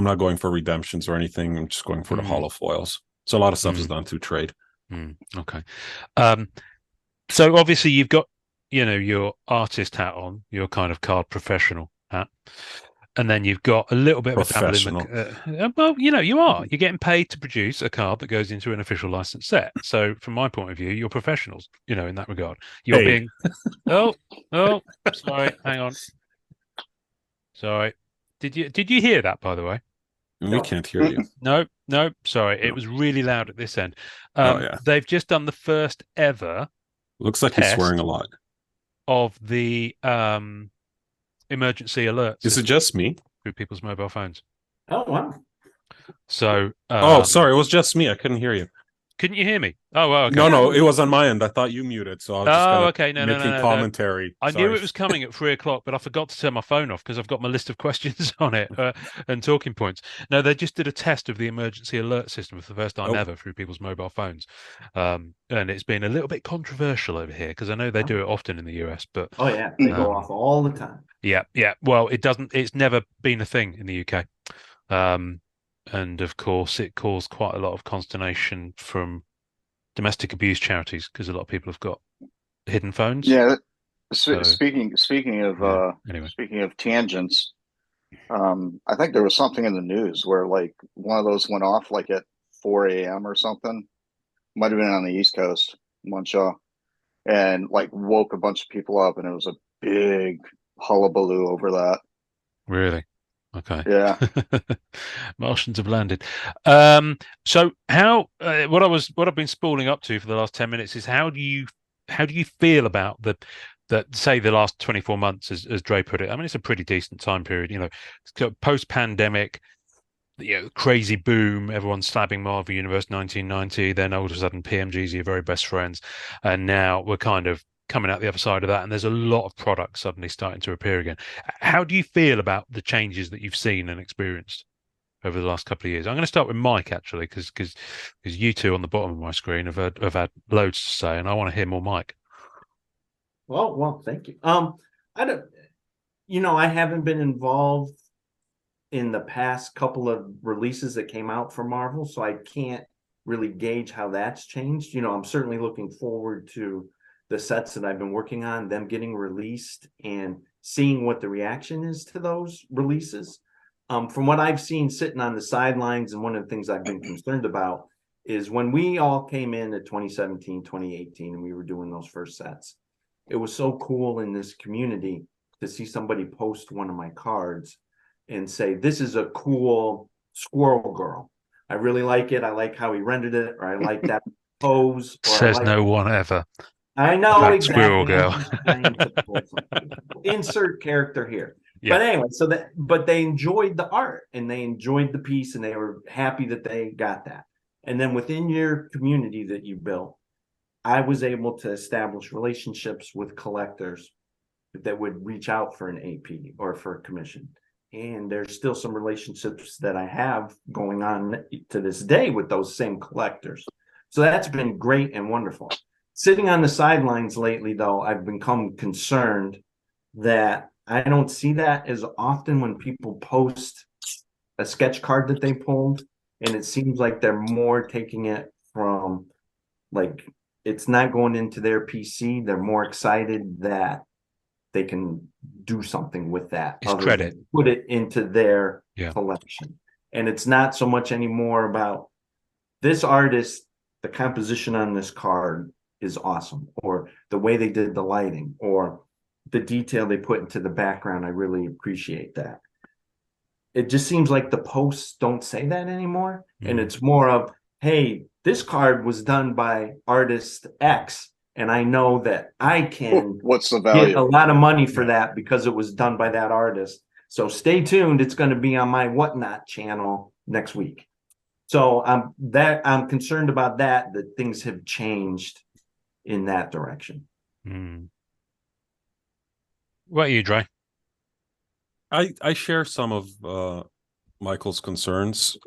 A: not going for redemptions or anything. I'm just going for the hollow foils. So a lot of stuff is done through trade.
D: Okay. So obviously you've got, your artist hat on, your kind of card professional hat, and then you've got a little bit of a dabble in the. Well, you're getting paid to produce a card that goes into an official licensed set. So from my point of view, you're professionals, in that regard. You're being. Oh, sorry, hang on. Sorry, did you hear that, by the way?
A: We can't hear you.
D: No, sorry, it was really loud at this end.
A: Yeah.
D: They've just done the first ever.
A: Looks like he's swearing a lot.
D: Of the emergency alert.
A: Is it just me?
D: Through people's mobile phones.
C: Oh, wow.
D: So.
A: Sorry, it was just me. I couldn't hear you.
D: Couldn't you hear me? Oh, well, okay.
A: No, it was on my end. I thought you muted, so I was just making commentary.
D: I knew it was coming at 3:00, but I forgot to turn my phone off because I've got my list of questions on it and talking points. No, they just did a test of the emergency alert system for the first time ever through people's mobile phones, and it's been a little bit controversial over here because I know they do it often in the US, but
C: they go off all the time.
D: Yeah. Well, it doesn't. It's never been a thing in the UK. And of course, it caused quite a lot of consternation from domestic abuse charities because a lot of people have got hidden phones.
B: Yeah. Speaking of
D: anyway.
B: Speaking of tangents, I think there was something in the news where one of those went off at 4 a.m. or something. Might have been on the East Coast, Munchaw, and woke a bunch of people up, and it was a big hullabaloo over that.
D: Really? Okay.
B: Yeah.
D: Martians have landed. So how what I've been spooling up to for the last 10 minutes is how do you feel about the last 24 months, as Dre put it? I mean, it's a pretty decent time period, post-pandemic, crazy boom, everyone's slabbing Marvel Universe 1990, then all of a sudden PMGs are your very best friends, and now we're kind of coming out the other side of that, and there's a lot of products suddenly starting to appear again. How do you feel about the changes that you've seen and experienced over the last couple of years? I'm going to start with Mike, actually, because you two on the bottom of my screen have had loads to say, and I want to hear more Mike.
C: Well, thank you. I don't, I haven't been involved in the past couple of releases that came out for Marvel, so I can't really gauge how that's changed. I'm certainly looking forward to the sets that I've been working on, them getting released and seeing what the reaction is to those releases. From what I've seen sitting on the sidelines, and one of the things I've been concerned about is when we all came in at 2017, 2018, and we were doing those first sets, it was so cool in this community to see somebody post one of my cards and say, this is a cool Squirrel Girl. I really like it. I like how he rendered it, or I like that pose.
D: Says no one ever.
C: I know
D: that
C: exactly.
D: Squirrel Girl.
C: Insert character here.
D: Yeah.
C: But anyway, but they enjoyed the art and they enjoyed the piece and they were happy that they got that. And then within your community that you built, I was able to establish relationships with collectors that would reach out for an AP or for a commission. And there's still some relationships that I have going on to this day with those same collectors. So that's been great and wonderful. Sitting on the sidelines lately, though, I've become concerned that I don't see that as often when people post a sketch card that they pulled. And it seems like they're more taking it from, it's not going into their PC. They're more excited that they can do something with that
D: It's
C: other
D: credit.
C: than put it into their
D: Yeah.
C: collection. And it's not so much anymore about this artist, the composition on this card is awesome, or the way they did the lighting, or the detail they put into the background. I really appreciate that. It just seems like the posts don't say that anymore. And it's more of, hey, this card was done by artist X, and I know that I can
B: What's the
C: get a
B: value?
C: lot of money for that because it was done by that artist. So stay tuned. It's going to be on my Whatnot channel next week. So I'm concerned about that things have changed in that direction.
D: What are you, Dre?
A: I share some of Michael's concerns.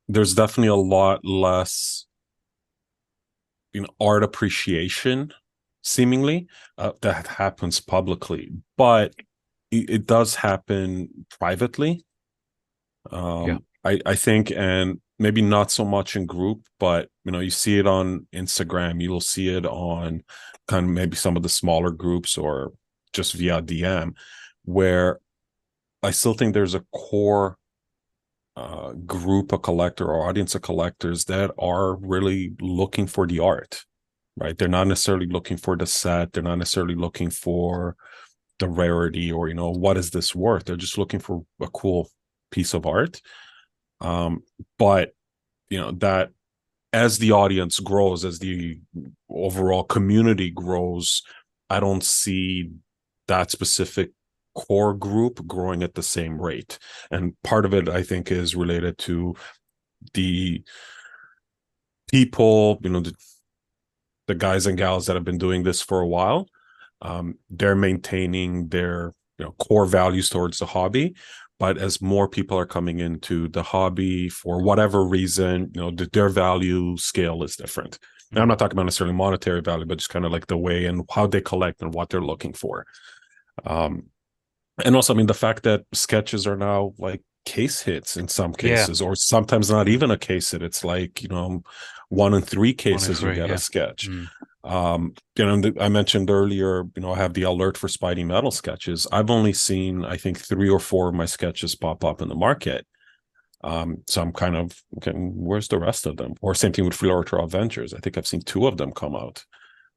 A: There's definitely a lot less art appreciation seemingly that happens publicly, but it does happen privately. I think, and maybe not so much in group, but you see it on Instagram, you'll see it on kind of maybe some of the smaller groups or just via DM, where I still think there's a core group of collector or audience of collectors that are really looking for the art, right? They're not necessarily looking for the set. They're not necessarily looking for the rarity or, what is this worth? They're just looking for a cool piece of art. But, that as the audience grows, as the overall community grows, I don't see that specific core group growing at the same rate. And part of it, I think, is related to the people, the guys and gals that have been doing this for a while. They're maintaining their core values towards the hobby. But as more people are coming into the hobby for whatever reason, their value scale is different. And I'm not talking about necessarily monetary value, but just kind of like the way and how they collect and what they're looking for. And also, the fact that sketches are now like case hits in some cases, or sometimes not even a case hit. It's like, 1 in 3 cases you get a sketch. I mentioned earlier, I have the alert for Spidey Metal sketches. I've only seen, I think, 3 or 4 of my sketches pop up in the market. So I'm kind of, okay, where's the rest of them? Or same thing with Free Ultra Avengers. I think I've seen 2 of them come out.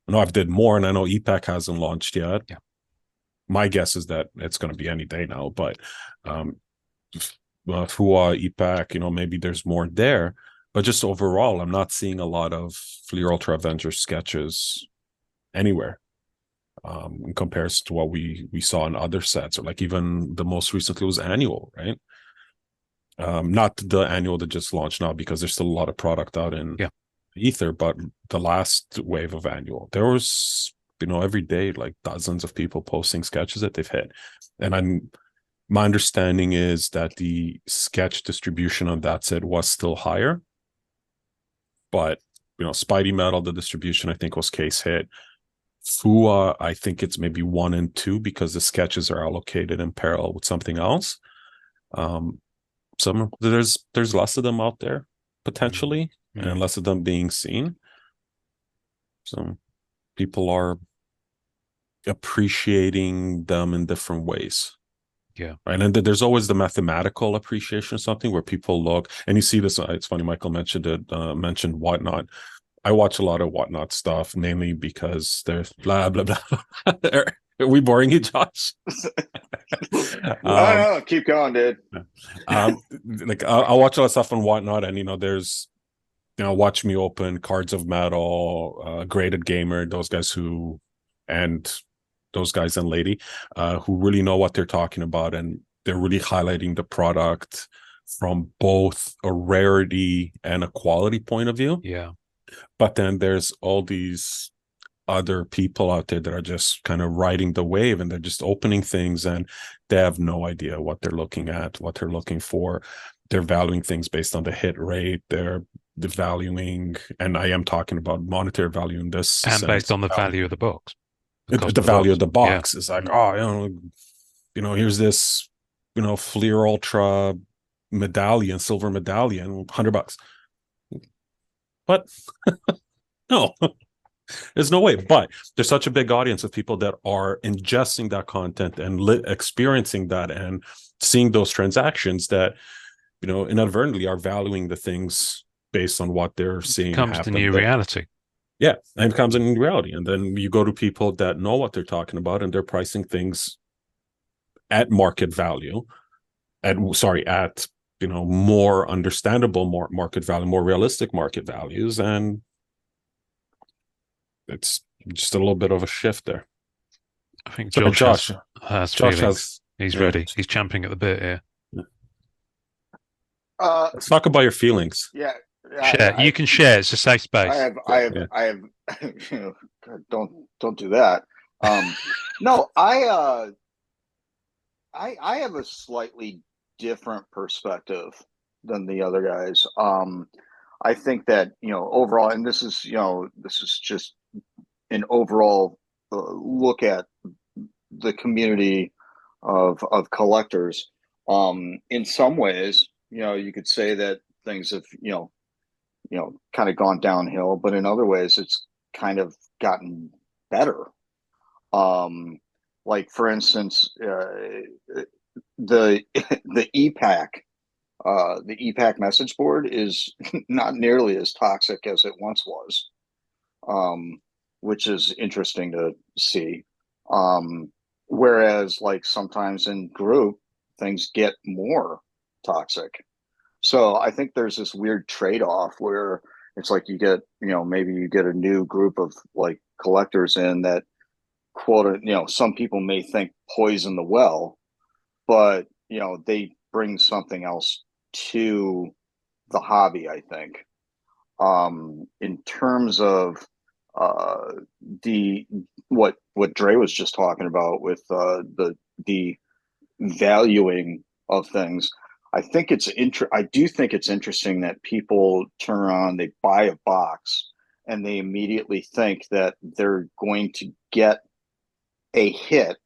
A: I know I've did more, and I know EPAC hasn't launched yet.
D: Yeah.
A: My guess is that it's going to be any day now, but Fua, EPAC, maybe there's more there. But just overall, I'm not seeing a lot of Fleer Ultra Avenger sketches anywhere in comparison to what we saw in other sets, or like even the most recently was Annual, right? Not the Annual that just launched now, because there's still a lot of product out in Ether, but the last wave of Annual, there was every day like dozens of people posting sketches that they've hit. And my understanding is that the sketch distribution on that set was still higher, but Spidey Metal, the distribution I think was case hit. Fua, I think it's maybe 1 and 2 because the sketches are allocated in parallel with something else. Some there's less of them out there potentially, and less of them being seen. So people are appreciating them in different ways.
D: Yeah.
A: Right. And there's always the mathematical appreciation of something where people look, and you see this. It's funny, Michael mentioned mentioned Whatnot. I watch a lot of Whatnot stuff, mainly because there's blah, blah, blah. Are we boring you, Josh?
B: No, keep going, dude.
A: Like I'll watch a lot of stuff on Whatnot, and there's Watch Me Open, Cards of Metal, Graded Gamer, those guys and lady who really know what they're talking about, and they're really highlighting the product from both a rarity and a quality point of view.
D: Yeah.
A: But then there's all these other people out there that are just kind of riding the wave, and they're just opening things and they have no idea what they're looking at, what they're looking for. They're valuing things based on the hit rate. They're valuing, and I am talking about monetary value in this
D: And
A: sense,
D: based on the value of the box.
A: The value of the box is like, here's this, Fleer Ultra medallion, silver medallion, $100. But no, There's no way. But there's such a big audience of people that are ingesting that content and experiencing that and seeing those transactions that, inadvertently are valuing the things based on what they're seeing
D: Comes
A: happen
D: the new
A: there.
D: reality.
A: Yeah, and it becomes a new reality. And then you go to people that know what they're talking about, and they're pricing things at market value, at more understandable market value, more realistic market values, and it's just a little bit of a shift there.
D: I think
A: So
D: Josh has
A: Josh
D: feelings. He's ready. He's champing at the bit here.
B: Let's
A: talk about your feelings.
B: Yeah.
D: Share. You can share. It's a safe space.
B: I have. Don't do that. No, I have a slightly different perspective than the other guys. I think that overall, and this is just an overall look at the community of collectors. In some ways, you could say that things have kind of gone downhill, but in other ways, it's kind of gotten better. Like for instance, the the EPAC the EPAC message board is not nearly as toxic as it once was, which is interesting to see. Whereas, like sometimes in group, things get more toxic. So I think there's this weird trade-off where it's like you get, maybe you get a new group of like collectors in that quote, some people may think poison the well, but they bring something else to the hobby, I think. In terms of the what Dre was just talking about with the valuing of things, I do think it's interesting that people turn around, they buy a box, and they immediately think that they're going to get a hit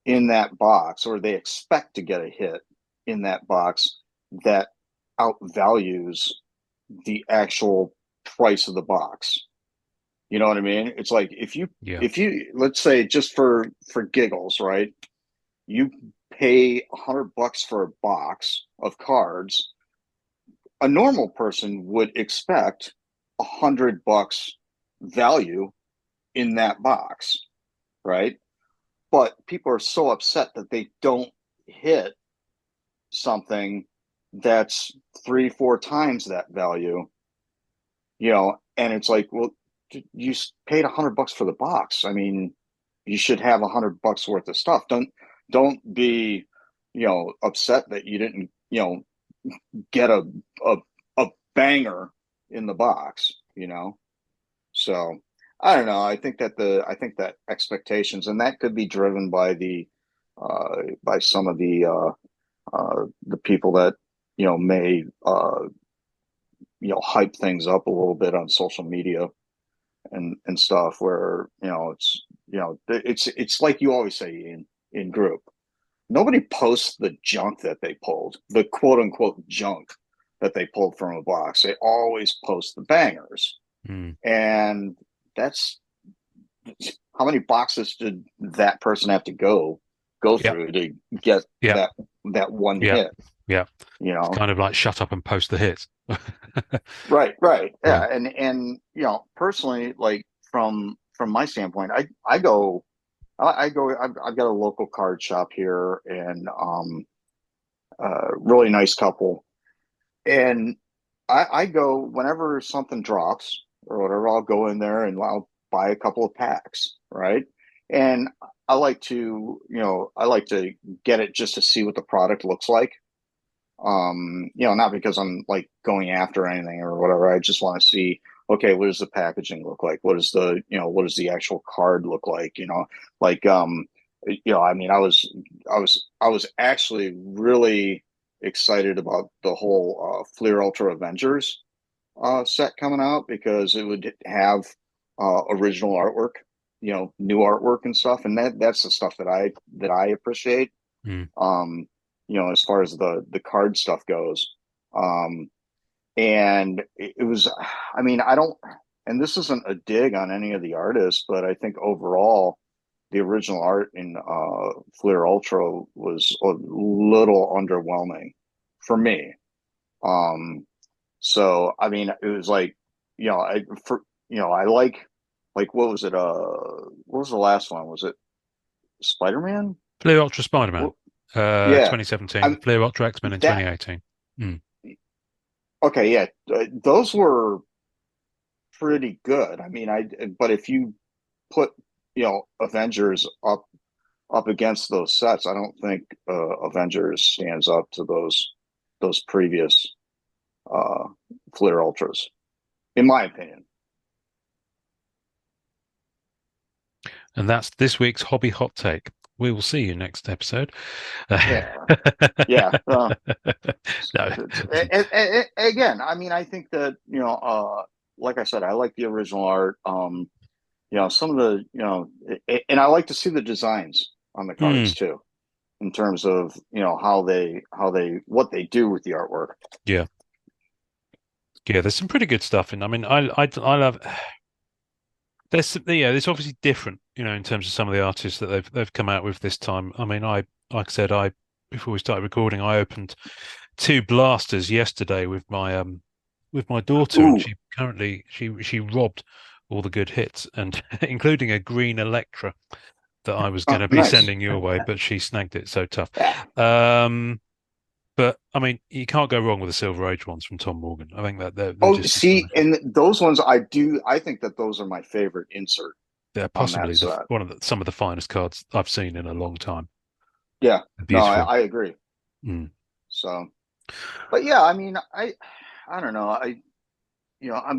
B: in that box, or they expect to get a hit in that box that outvalues the actual price of the box. You know what I mean? It's like if you let's say, just for giggles, right? You pay $100 for a box of cards. A normal person would expect $100 value in that box, right? But people are so upset that they don't hit something that's 3-4 times that value, and it's like, well, you paid $100 for the box. I mean, you should have $100 worth of stuff. Don't be, upset that you didn't, get a banger in the box, So I don't know. I think that expectations, and that could be driven by by some of the people that may hype things up a little bit on social media and stuff, where it's like you always say in group, nobody posts the junk that they pulled, the quote unquote junk that they pulled from a box. They always post the bangers. And that's how many boxes did that person have to go through to get that one hit.
C: It's
D: kind of like shut up and post the hits.
B: Right. Yeah. And personally, like from my standpoint, I've got a local card shop here, and really nice couple. And I go whenever something drops or whatever, I'll go in there and I'll buy a couple of packs, right? And I like to get it just to see what the product looks like. Not because I'm like going after anything or whatever. I just want to see, okay, what does the packaging look like? What does the actual card look like? I mean, I was actually really excited about the whole Fleer Ultra Avengers set coming out, because it would have original artwork, new artwork and stuff, and that's the stuff that I appreciate. As far as the card stuff goes. And it was, I mean, I and this isn't a dig on any of the artists, but I think overall the original art in Fleer Ultra was a little underwhelming for me. So I mean, it was like, I like what was it? What was the last one? Was it Spider-Man?
D: Fleer Ultra Spider-Man,
B: Yeah,
D: 2017.
B: I'm
D: Fleer Ultra X-Men in
B: that
D: 2018. Mm.
B: okay. Yeah, those were pretty good. I mean, but if you put Avengers up against those sets, I don't think Avengers stands up to those previous uh, Fleer Ultras, in my opinion.
D: And that's this week's hobby hot take. We will see you next episode.
B: Yeah, yeah.
D: No.
B: Again, I mean, I think that like I said, I like the original art. Some of the and I like to see the designs on the cards
D: Mm,
B: too, in terms of how they what they do with the artwork.
D: yeah. Yeah, there's some pretty good stuff in. I mean, I love. There's obviously different, in terms of some of the artists that they've come out with this time. I mean, like I said, before we started recording, I opened two blasters yesterday with my daughter, and
B: Ooh,
D: she currently she robbed all the good hits, and including a green Electra that I was going to be
B: nice.
D: sending your way, but she snagged it. So tough.
B: Yeah.
D: But I mean, you can't go wrong with the Silver Age ones from Tom Morgan. I think that they're
B: Oh,
D: just
B: see,
D: astonishing.
B: and those ones I do. I think that those are my favorite insert
D: They're
B: on that
D: possibly
B: set.
D: some of the finest cards I've seen in a long time.
B: Yeah,
D: They're
B: no,
D: beautiful.
B: I agree.
D: Mm.
B: So, but yeah, I mean, I don't know.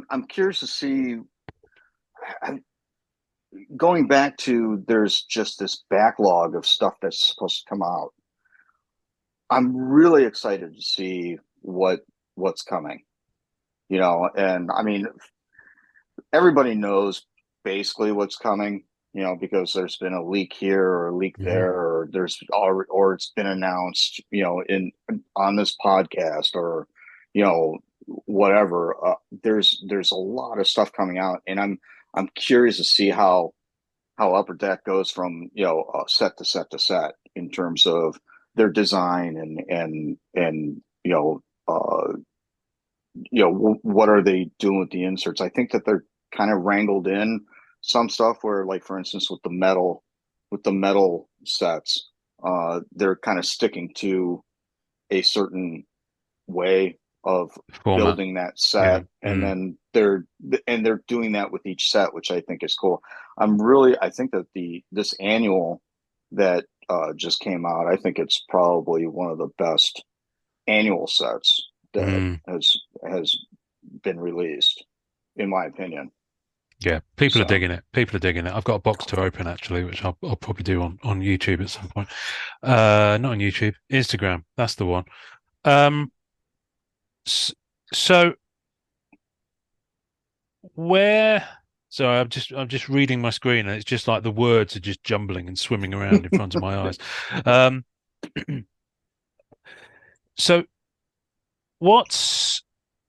B: I'm curious to see. I, Going back to there's just this backlog of stuff that's supposed to come out. I'm really excited to see what's coming. And I mean, everybody knows basically what's coming. Because there's been a leak here or a leak
D: Hmm.
B: there, or it's been announced, in on this podcast or whatever. There's a lot of stuff coming out, and I'm curious to see how Upper Deck goes from set to set to set in terms of their design and what are they doing with the inserts. I think that they're kind of wrangled in some stuff where, like, for instance, with the metal sets, they're kind of sticking to a certain way of
D: Format.
B: building that
D: Yeah.
B: set, and
D: Mm.
B: then they're doing that with each set, which I think is cool. I think that this annual that just came out, I think it's probably one of the best annual sets that
D: Mm.
B: has been released, in my opinion.
D: Yeah. People are
B: So
D: digging it. People are digging it. I've got a box to open actually, which I'll probably do on YouTube at some point. Not on YouTube, Instagram. That's the one. Um, s- so where? So I'm just reading my screen, and it's just like the words are just jumbling and swimming around in front of my eyes. Um, so what's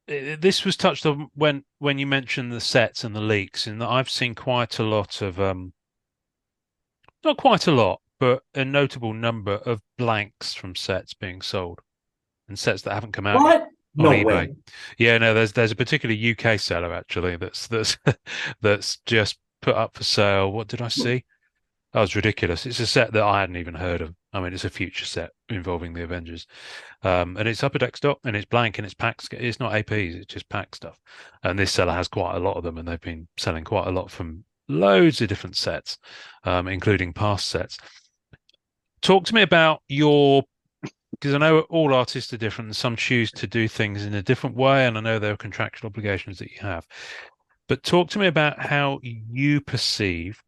D: this was touched on when you mentioned the sets and the leaks, and I've seen quite a lot of not quite a lot, but a notable number of blanks from sets being sold and sets that haven't come out yet
C: What?
D: on
C: No
D: eBay.
C: way.
D: Yeah, no, there's a particular UK seller actually that's that's just put up for sale. What did I see? That was ridiculous. It's a set that I hadn't even heard of. I mean, it's a future set involving the Avengers. And it's upper deck stock and it's blank and it's pack. It's not APs, it's just pack stuff. And this seller has quite a lot of them, and they've been selling quite a lot from loads of different sets, including past sets. Talk to me about because I know all artists are different and some choose to do things in a different way, and I know there are contractual obligations that you have. But talk to me about how you perceive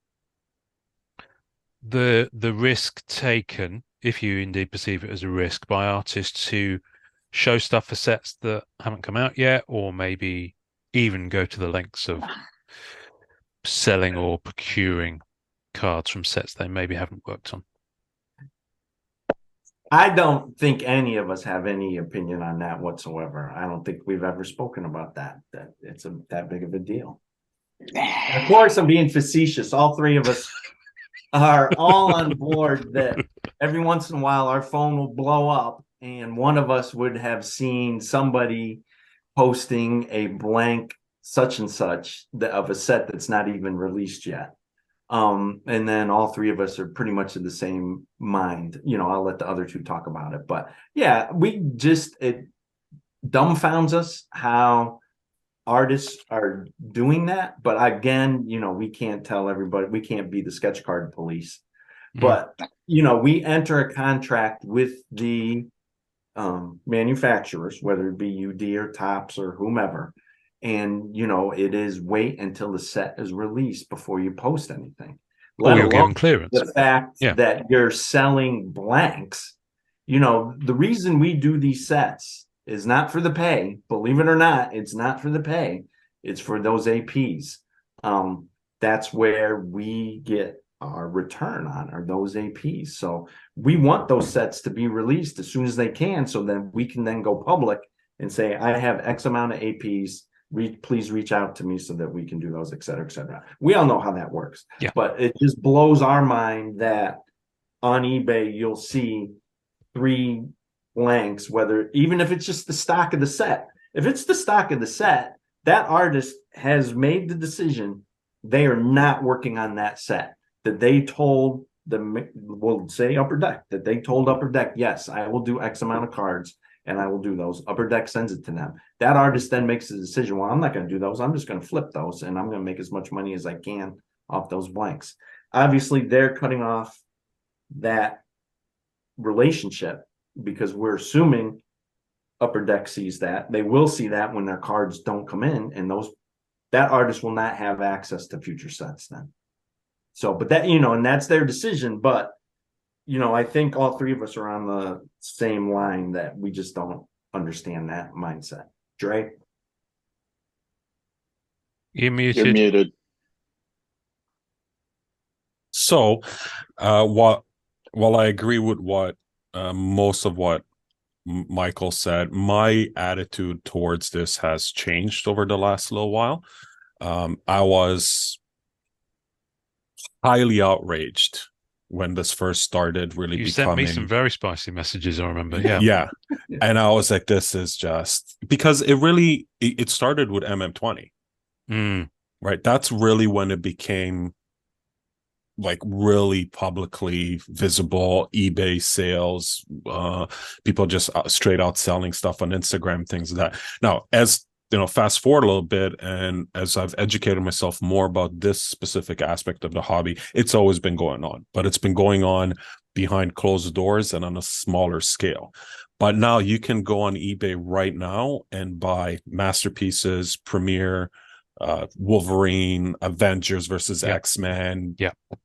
D: the risk taken, if you indeed perceive it as a risk, by artists who show stuff for sets that haven't come out yet, or maybe even go to the lengths of selling or procuring cards from sets they maybe haven't worked on.
C: I don't think any of us have any opinion on that whatsoever. I don't think we've ever spoken about that it's that big of a deal. Of course, I'm being facetious. All three of us are all on board that every once in a while our phone will blow up and one of us would have seen somebody posting a blank such and such of a set that's not even released yet. And then all three of us are pretty much in the same mind. I'll let the other two talk about it. But yeah, it dumbfounds us how artists are doing that. But again, we can't tell everybody, we can't be the sketch card police. But we enter a contract with the manufacturers, whether it be UD or Tops or whomever, and it is wait until the set is released before you post anything.
D: Or you're given clearance.
C: The fact that you're selling blanks. The reason we do these sets is not for the pay. Believe it or not, it's not for the pay. It's for those APs. That's where we get our return on are those APs. So we want those sets to be released as soon as they can, so that we can then go public and say, I have X amount of APs. Please reach out to me so that we can do those, et cetera, et cetera. We all know how that works.
D: Yeah.
C: But it just blows our mind that on eBay you'll see 3 blanks, even if it's just the stock of the set. If it's the stock of the set, that artist has made the decision they are not working on that set. That they told we'll say Upper Deck, that they told Upper Deck, yes, I will do X amount of cards and I will do those. Upper Deck sends it to them. That artist then makes a decision, well, I'm not going to do those. I'm just going to flip those and I'm going to make as much money as I can off those blanks. Obviously, they're cutting off that relationship because we're assuming Upper Deck sees that. They will see that when their cards don't come in, and that artist will not have access to future sets then. So, but that, and that's their decision. But, I think all three of us are on the same line that we just don't understand that mindset. Dre?
D: You're muted.
B: You're muted.
A: So, while I agree with what most of what Michael said, my attitude towards this has changed over the last little while. I was highly outraged when this first started really
D: you
A: becoming...
D: sent me some very spicy messages, I remember. Yeah.
A: And I was like, this is just because it started with MM20. Right, that's really when it became like really publicly visible. eBay sales, people just straight out selling stuff on Instagram, things like that. Now, as fast forward a little bit, and as I've educated myself more about this specific aspect of the hobby, it's always been going on, but it's been going on behind closed doors and on a smaller scale. But now you can go on eBay right now and buy masterpieces, Premiere, Wolverine, Avengers versus X-Men.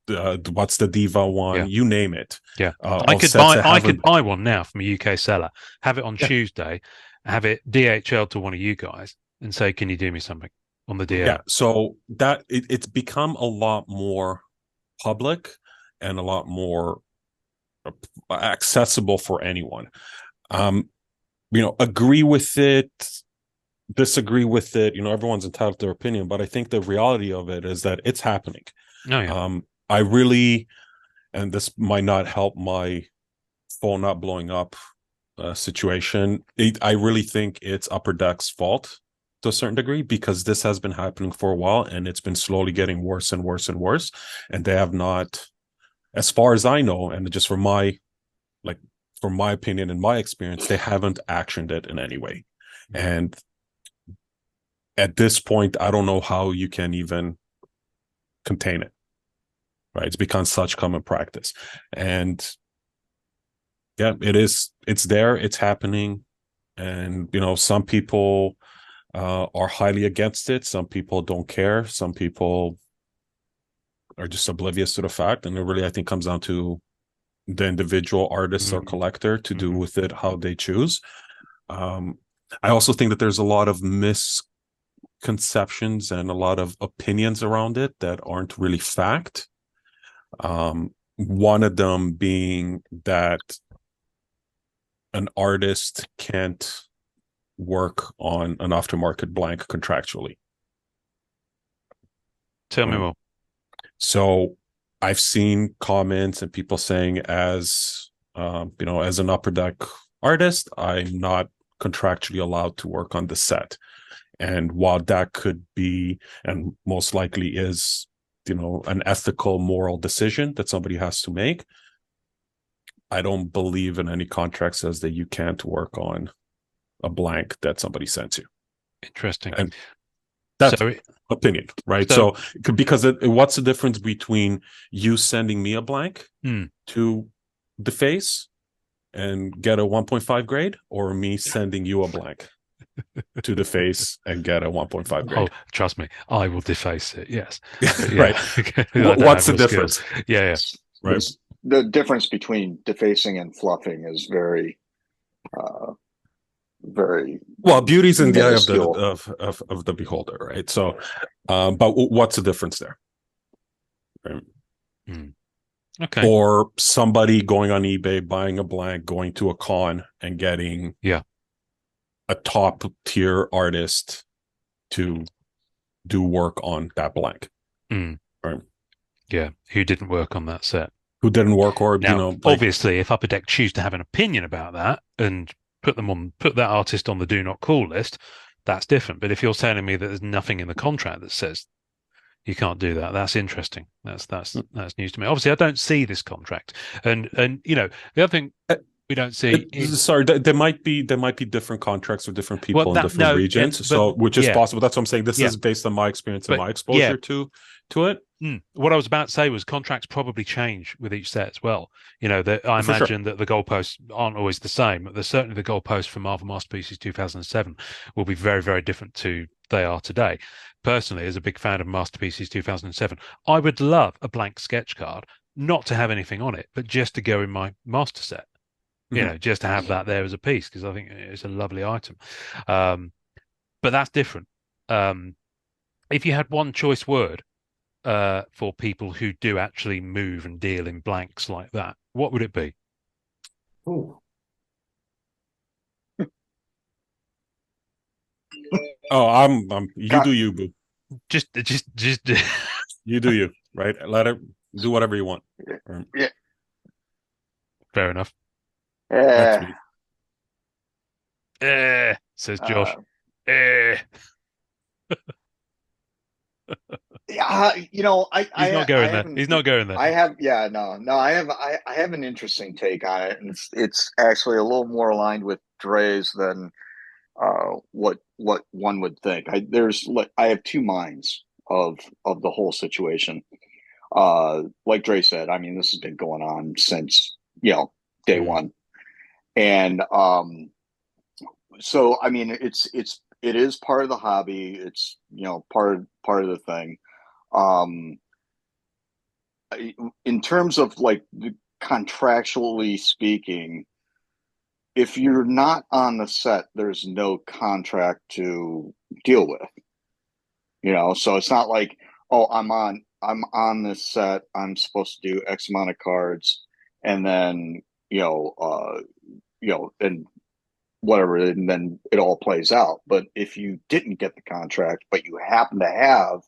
A: What's the Diva one? You name it.
D: I could buy one now from a UK seller, have it on Tuesday, have it DHL to one of you guys, and say, can you do me something on the DL?
A: Yeah, so that it's become a lot more public and a lot more accessible for anyone. Agree with it, disagree with it, everyone's entitled to their opinion, but I think the reality of it is that it's happening. I really, and this might not help my phone not blowing up situation, I really think it's Upper Deck's fault to a certain degree, because this has been happening for a while and it's been slowly getting worse and worse and worse, and they have not, as far as I know, and just from my opinion and my experience, they haven't actioned it in any way. And at this point, I don't know how you can even contain it. Right? It's become such common practice. And yeah, it's there, it's happening. And, some people are highly against it. Some people don't care. Some people are just oblivious to the fact. And it really, I think, comes down to the individual artist or collector to do with it how they choose. I also think that there's a lot of misconceptions and a lot of opinions around it that aren't really fact. One of them being that an artist can't work on an aftermarket blank contractually.
D: Tell me
A: Right.
D: more.
A: So I've seen comments and people saying, as as an upper deck artist, I'm not contractually allowed to work on the set. And while that could be, and most likely is, an ethical, moral decision that somebody has to make, I don't believe in any contract says that you can't work on a blank that somebody sends you.
D: Interesting.
A: And that's
D: So,
A: opinion, right?
D: so-
A: So because what's the difference between you sending me a blank to the face and get a 1.5 grade, or me sending you a blank to the face and get a 1.5 grade?
D: trust me, I will deface it. Yes. But
A: Right.
D: I don't
A: What's
D: have
A: the
D: your
A: difference?
D: skills. Yeah.
A: Right.
B: The difference between defacing and fluffing is very, very
A: Well, beauty's in the eye of the
B: minuscule.
A: of the beholder, right? So, but what's the difference there? Right.
D: Okay.
A: Or somebody going on eBay, buying a blank, going to a con and getting a top tier artist to do work on that blank. Right.
D: Yeah. Who didn't work on that set?
A: Who didn't work, or
D: Now, obviously, if Upper Deck choose to have an opinion about that and put that artist on the do not call list, that's different. But if you're telling me that there's nothing in the contract that says you can't do that, that's interesting. That's news to me. Obviously, I don't see this contract, and the other thing we don't see.
A: Sorry, there might be different contracts with different people in different regions. So, which is possible. That's what I'm saying. This is based on my experience and my exposure to it.
D: What I was about to say was contracts probably change with each set as well. That I imagine that the goalposts aren't always the same. But there's certainly the goalposts for Marvel Masterpieces 2007 will be very, very different to they are today. Personally, as a big fan of Masterpieces 2007, I would love a blank sketch card, not to have anything on it, but just to go in my master set. Just to have that there as a piece, because I think it's a lovely item. But that's different. If you had one choice word for people who do actually move and deal in blanks like that, what would it be?
C: Ooh.
A: Oh, I'm you do you, boo.
D: Just
A: You do you, right? Let it do whatever you want.
B: Yeah.
D: Fair enough.
A: That's me.
D: Says Josh.
B: Yeah,
D: He's not going there. He's not going there.
B: I have, I have an interesting take on it, and it's actually a little more aligned with Dre's than what one would think. I have two minds of the whole situation. Like Dre said, I mean, this has been going on since day one, and so I mean, it is part of the hobby. It's part of the thing. In terms of like contractually speaking, if you're not on the set, there's no contract to deal with. So it's not like, oh, I'm on this set, I'm supposed to do X amount of cards, and then and whatever, and then it all plays out. But if you didn't get the contract, but you happen to have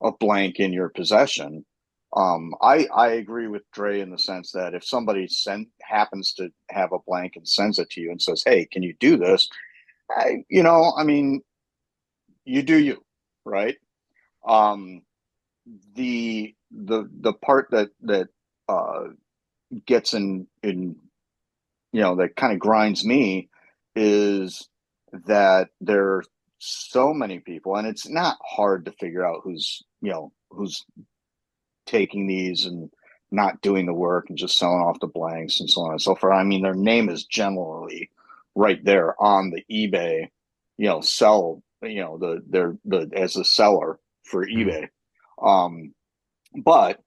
B: a blank in your possession, I agree with Dre in the sense that if somebody happens to have a blank and sends it to you and says, "Hey, can you do this?" I mean, you do you, right? The part that gets in that kind of grinds me is that there are so many people, and it's not hard to figure out who's taking these and not doing the work and just selling off the blanks and so on and so forth. I mean, their name is generally right there on the eBay, sell, the as a seller for eBay. But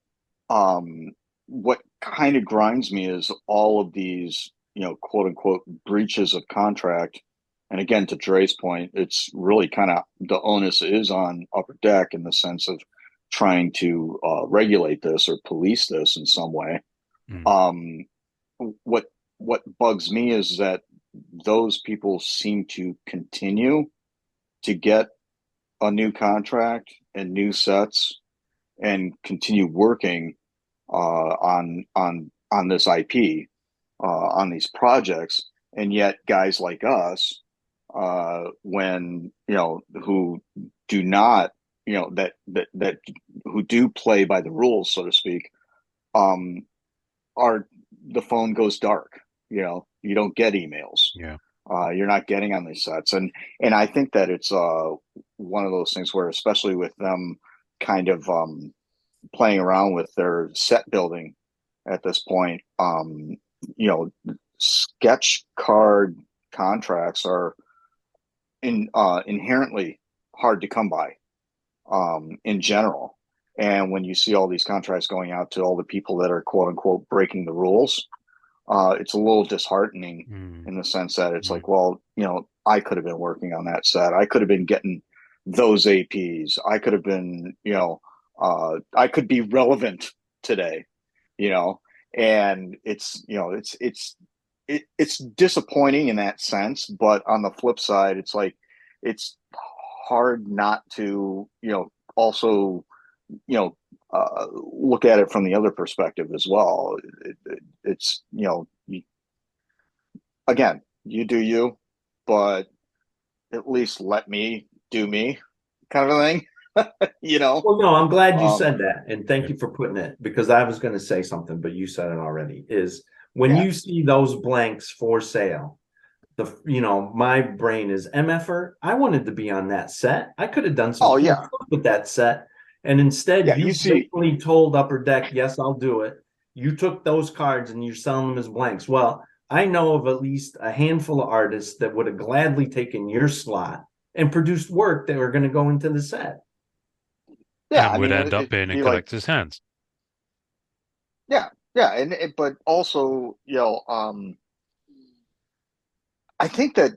B: what kind of grinds me is all of these, quote unquote breaches of contract. And again, to Dre's point, it's really kind of the onus is on Upper Deck in the sense of trying to regulate this or police this in some way. What bugs me is that those people seem to continue to get a new contract and new sets and continue working on this IP, on these projects, and yet guys like us, when who do not, that who do play by the rules, so to speak, um, are the phone goes dark. You don't get emails.
D: Yeah.
B: You're not getting on these sets, and I think that it's one of those things where, especially with them kind of playing around with their set building at this point, sketch card contracts are inherently hard to come by in general. And when you see all these contracts going out to all the people that are quote unquote breaking the rules, it's a little disheartening in the sense that it's like, well, I could have been working on that set. I could have been getting those APs. I could have been, I could be relevant today, and it's disappointing in that sense. But on the flip side, it's like, it's hard not to, also, look at it from the other perspective as well. It's, again, you do you, but at least let me do me, kind of a thing.
C: Well, no, I'm glad you
B: Um,
C: said that, and thank you for putting it, because I was going to say something, but you said it already. Is when
B: Yeah.
C: you see those blanks for sale, my brain is MFer. I wanted to be on that set. I could have done some
B: Oh,
C: cool
B: yeah.
C: stuff with that set, and instead
B: Yeah,
C: you
B: you see-
C: basically told Upper Deck, "Yes, I'll do it." You took those cards and you're selling them as blanks. Well, I know of at least a handful of artists that would have gladly taken your slot and produced work that were going to go into the set.
B: yeah,
D: And
B: I
D: would
B: mean,
D: end up
B: it'd
D: being in
B: be like,
D: collectors' hands.
B: yeah, yeah, but also, I think that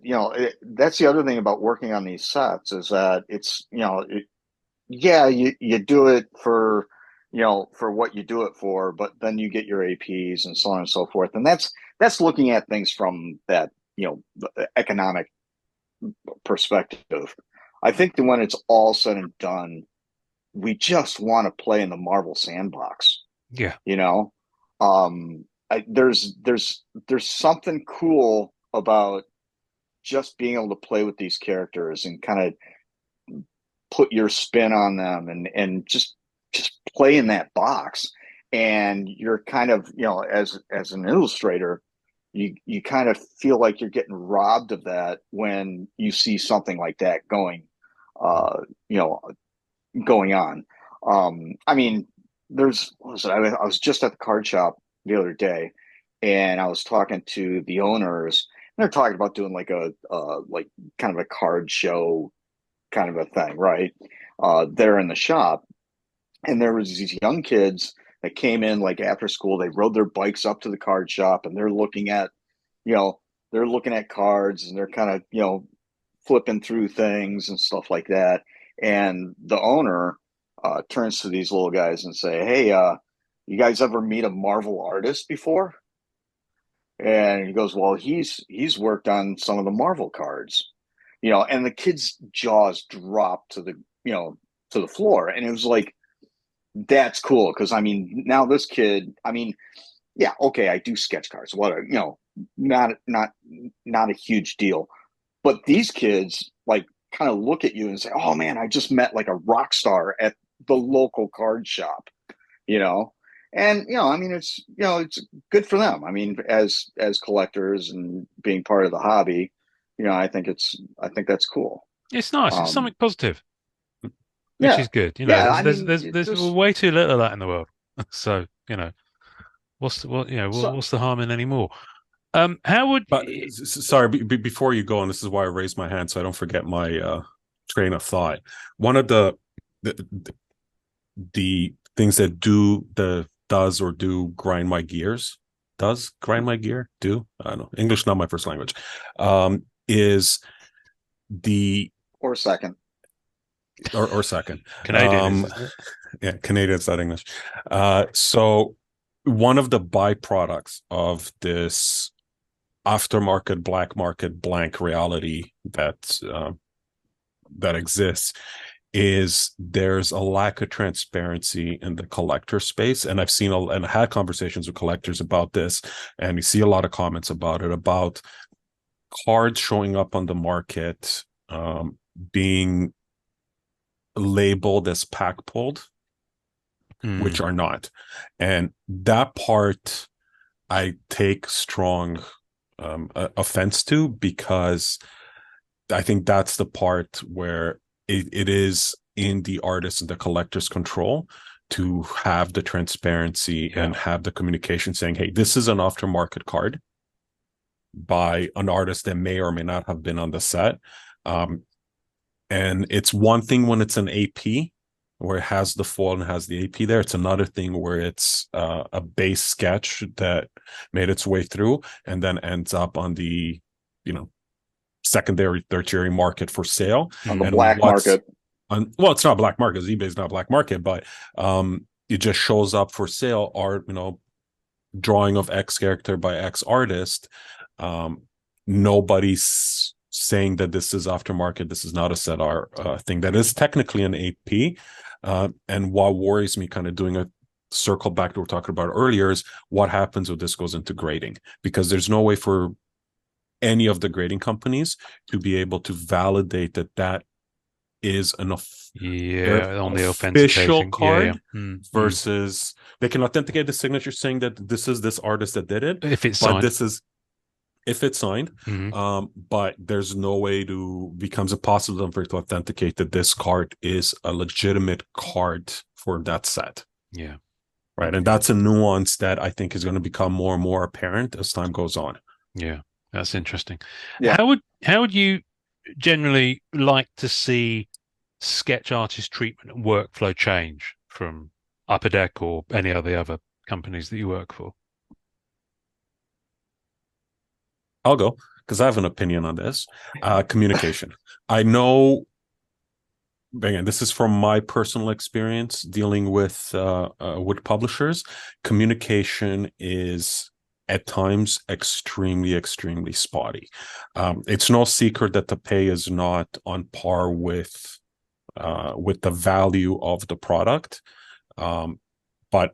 B: that's the other thing about working on these sets, is that it's, yeah, you do it for, for what you do it for, but then you get your APs and so on and so forth, and that's looking at things from that, the economic perspective. I think that when it's all said and done, we just want to play in the Marvel sandbox.
D: Yeah.
B: There's something cool about just being able to play with these characters and kind of put your spin on them, and just play in that box. And you're kind of, as an illustrator, you kind of feel like you're getting robbed of that when you see something like that uh going on. I mean, I was just at the card shop the other day, and I was talking to the owners. And they're talking about doing like a like kind of a card show kind of a thing, right? There in the shop, and there was these young kids that came in like after school. They rode their bikes up to the card shop, and you know, they're looking at cards, and they're kind of, flipping through things and stuff like that. And the owner turns to these little guys and say, "Hey, you guys ever meet a Marvel artist before?" And he goes, "Well, he's worked on some of the Marvel cards." And the kid's jaws dropped to the floor. And it was like, that's cool. Because I mean, now this kid, I mean, yeah, okay, I do sketch cards. What not a huge deal. But these kids like kind of look at you and say, "Oh man, I just met like a rock star at the local card shop," you know. And I mean, it's good for them. I mean, as collectors and being part of the hobby, I think that's cool.
D: It's nice. It's
B: Um,
D: something positive, which
B: yeah,
D: is good.
B: yeah. I
D: There's
B: mean,
D: there's
B: it
D: there's
B: just
D: way too little of that in the world. So,
B: so
D: what's the harm in any more? How would
A: But sorry, before you go on, this is why I raised my hand so I don't forget my train of thought. One of the the things that do grind my gears, does grind my gear, do I don't know, English not my first language, is the
B: or second.
A: or second
D: Canadian is, isn't it?
A: yeah, Canadian's not English. So one of the byproducts of this aftermarket black market blank reality that exists is there's a lack of transparency in the collector space. And I've seen and I had conversations with collectors about this, and you see a lot of comments about it, about cards showing up on the market being labeled as pack pulled, which are not. And that part I take strong offense to, because I think that's the part where it is in the artist and the collector's control to have the transparency and have the communication saying, hey, this is an aftermarket card by an artist that may or may not have been on the set. And it's one thing when it's an AP, where it has the foil and has the AP there. It's another thing where it's a base sketch that made its way through and then ends up on the, secondary, tertiary market for sale.
B: On the black market.
A: Well, it's not black market. eBay's not black market, but it just shows up for sale. Art, drawing of X character by X artist. Nobody's saying that this is aftermarket. This is not a set art thing. That is technically an AP. And what worries me, kind of doing a circle back to what we were talking about earlier, is what happens when this goes into grading, because there's no way for any of the grading companies to be able to validate that is an
D: on the
A: official card
D: versus
A: they can authenticate the signature saying that this is this artist that did it.
D: If it's signed.
A: If it's signed, but there's no way becomes impossible for it to authenticate that this card is a legitimate card for that set.
D: Yeah.
A: Right. And that's a nuance that I think is going to become more and more apparent as time goes on.
D: Yeah. That's interesting.
B: Yeah.
D: How would you generally like to see sketch artist treatment and workflow change from Upper Deck or any of the other companies that you work for?
A: I'll go, because I have an opinion on this. Communication. I know, again, this is from my personal experience dealing with publishers. Communication is at times extremely, extremely spotty. It's no secret that the pay is not on par with the value of the product. But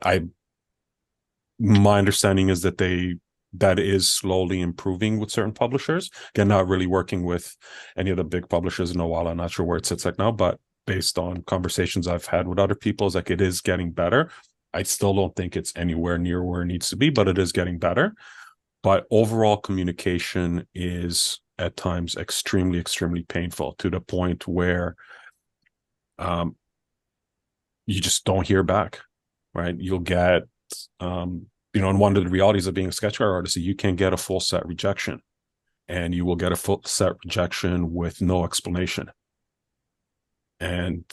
A: my understanding is that is slowly improving with certain publishers. Again, not really working with any of the big publishers in a while. I'm not sure where it sits like now, but based on conversations I've had with other people, it's like it is getting better. I still don't think it's anywhere near where it needs to be, but it is getting better. But overall communication is at times extremely, extremely painful, to the point where you just don't hear back, right? You'll get, and one of the realities of being a sketch art artist, you can get a full set rejection, and you will get a full set rejection with no explanation. And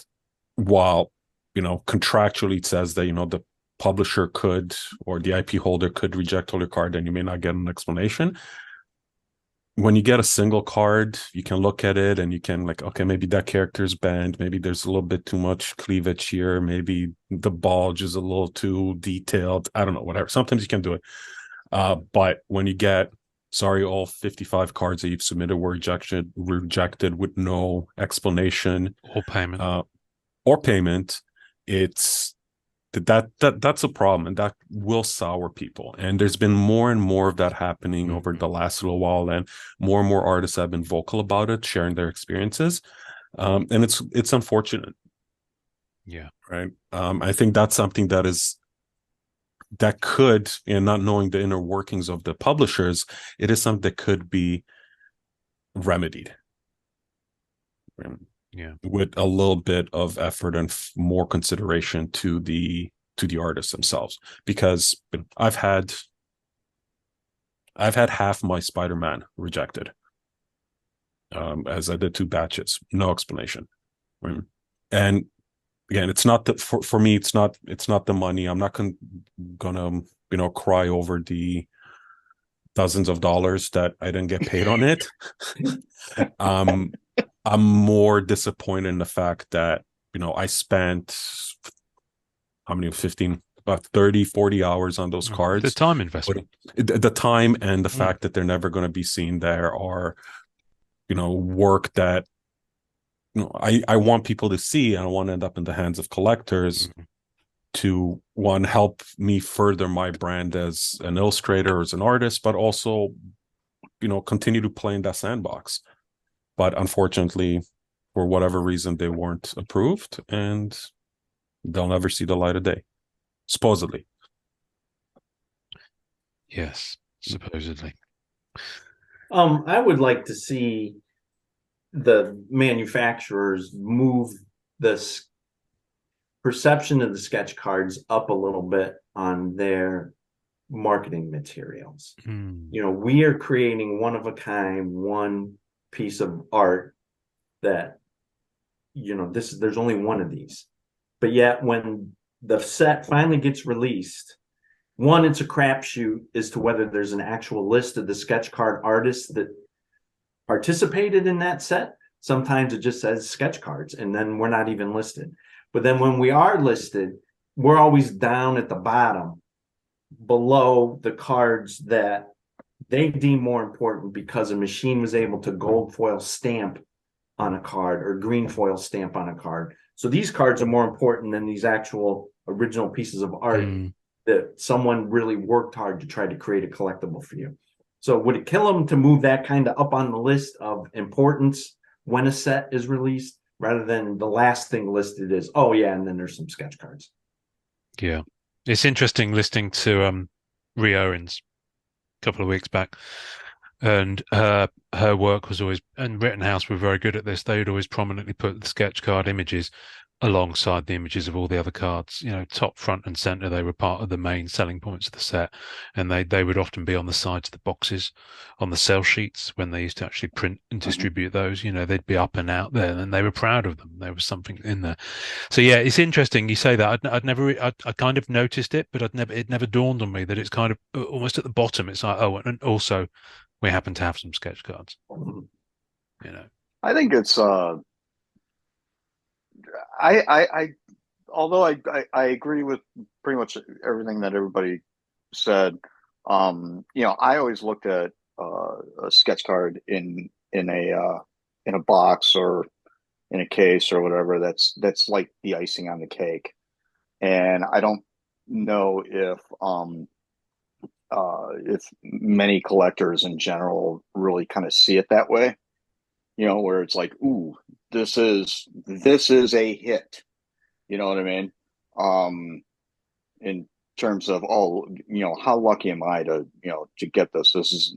A: while contractually it says that the publisher could, or the IP holder could, reject all your card, and you may not get an explanation. When you get a single card, you can look at it and you can okay, maybe that character's bent, maybe there's a little bit too much cleavage here, maybe the bulge is a little too detailed, I don't know, whatever. Sometimes you can do it, but when you get, sorry, all 55 cards that you've submitted were rejected with no explanation or payment, it's that's a problem, and that will sour people. And there's been more and more of that happening over the last little while, and more artists have been vocal about it, sharing their experiences, and it's unfortunate.
D: Yeah.
A: Right. I think that's something that could, not knowing the inner workings of the publishers, it is something that could be remedied.
D: Yeah,
A: with a little bit of effort and more consideration to the artists themselves, because I've had half my Spider-Man rejected, as I did 2 batches, no explanation. And again, it's not that for me, it's not the money. I'm not gonna cry over the dozens of dollars that I didn't get paid on it. I'm more disappointed in the fact that, I spent about 30, 40 hours on those cards.
D: The time investment.
A: The time and the fact that they're never going to be seen there, are, work that I want people to see, and I want to end up in the hands of collectors to, one, help me further my brand as an illustrator, as an artist, but also, continue to play in that sandbox. But unfortunately, for whatever reason, they weren't approved, and they'll never see the light of day, supposedly.
D: Yes, supposedly.
C: I would like to see the manufacturers move the perception of the sketch cards up a little bit on their marketing materials. We are creating one of a kind, one piece of art that, there's only one of these. But yet when the set finally gets released, one, it's a crapshoot as to whether there's an actual list of the sketch card artists that participated in that set. Sometimes it just says sketch cards, and then we're not even listed. But then when we are listed, we're always down at the bottom below the cards that they deem more important because a machine was able to gold foil stamp on a card or green foil stamp on a card. So these cards are more important than these actual original pieces of art that someone really worked hard to try to create a collectible for you. So would it kill them to move that kind of up on the list of importance when a set is released, rather than the last thing listed is, oh yeah, and then there's some sketch cards?
D: Yeah. It's interesting listening to Rhea Owens a couple of weeks back, and her work was always, and Rittenhouse were very good at this. They would always prominently put the sketch card images alongside the images of all the other cards, top, front and center. They were part of the main selling points of the set, and they would often be on the sides of the boxes, on the sell sheets when they used to actually print and distribute those. They'd be up and out there, and they were proud of them. There was something in there. So yeah, it's interesting you say that. I kind of noticed it, but it never dawned on me that it's kind of almost at the bottom. It's like, oh, and also we happen to have some sketch cards.
B: I think it's I although I agree with pretty much everything that everybody said. I always looked at a sketch card in a box or in a case or whatever. That's like the icing on the cake, and I don't know if many collectors in general really kind of see it that way. Where it's like, ooh, this is a hit. You know what I mean? In terms of, how lucky am I to get this? This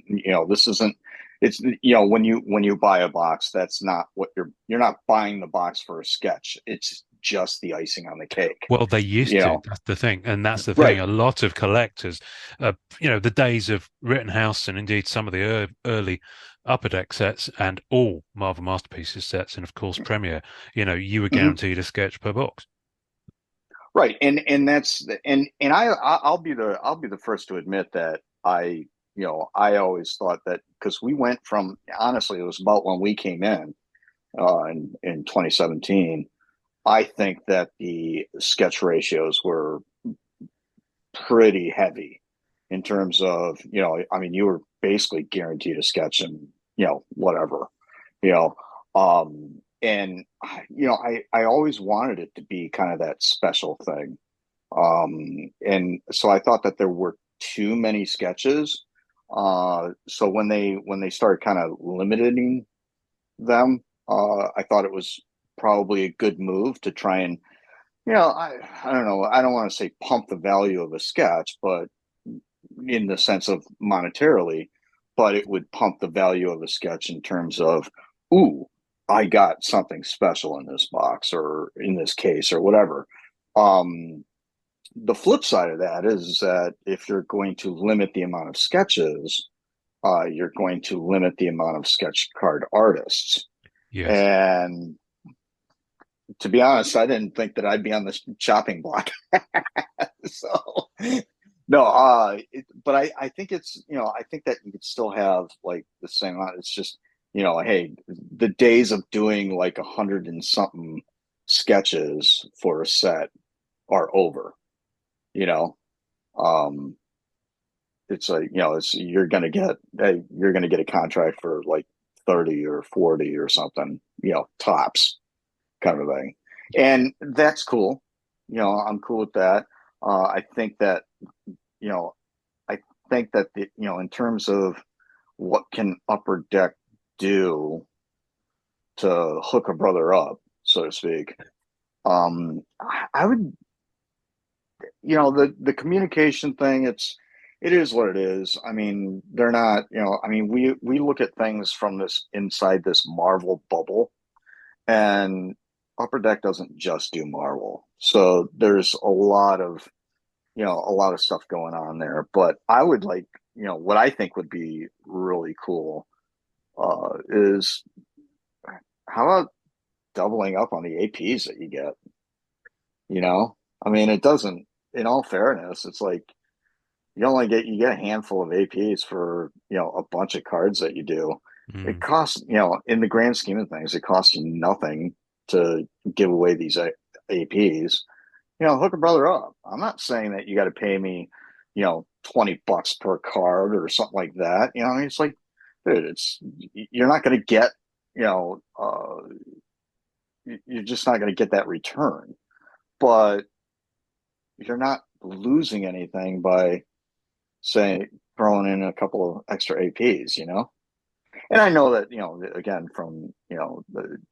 B: isn't. It's when you buy a box, that's not what you're not buying the box for a sketch. It's just the icing on the cake.
D: Well, they used to. That's the thing, and that's the thing.
B: Right.
D: A lot of collectors, the days of Rittenhouse and indeed some of the early Upper Deck sets and all Marvel Masterpieces sets, and of course Premiere. You were guaranteed a sketch per box.
B: Right, and that's I'll be the first to admit that I always thought that, because we went from, honestly, it was about when we came in 2017. I think that the sketch ratios were pretty heavy in terms of, you were basically guaranteed a sketch and, whatever, and, I always wanted it to be kind of that special thing. And so I thought that there were too many sketches. So when they started kind of limiting them, I thought it was probably a good move to try and, I don't know, I don't want to say pump the value of a sketch, but in the sense of monetarily, but it would pump the value of a sketch in terms of, ooh, I got something special in this box or in this case or whatever. The flip side of that is that if you're going to limit the amount of sketches, you're going to limit the amount of sketch card artists.
D: Yes.
B: And to be honest, I didn't think that I'd be on the chopping block. So, no, but I think it's, I think that you could still have like the same amount. It's just, hey, the days of doing like 100 and something sketches for a set are over. It's like, you're gonna get a contract for like 30 or 40 or something, tops. kind of thing. And that's cool. I'm cool with that. I think that, you know, I think that in terms of what can Upper Deck do to hook a brother up, so to speak, I would, the communication thing, it is what it is. I mean, they're not, I mean, we look at things from this inside this Marvel bubble, and Upper Deck doesn't just do Marvel. So there's a lot of stuff going on there. But I would like, what I think would be really cool is how about doubling up on the APs that you get? I mean, it doesn't, in all fairness, it's like you get a handful of APs for, a bunch of cards that you do. It costs, in the grand scheme of things, it costs you nothing to give away these APs. Hook a brother up. I'm not saying that you got to pay me, $20 per card or something like that. It's like, dude, you're not going to get, you're just not going to get that return. But you're not losing anything by, say, throwing in a couple of extra APs, And I know that, again, from,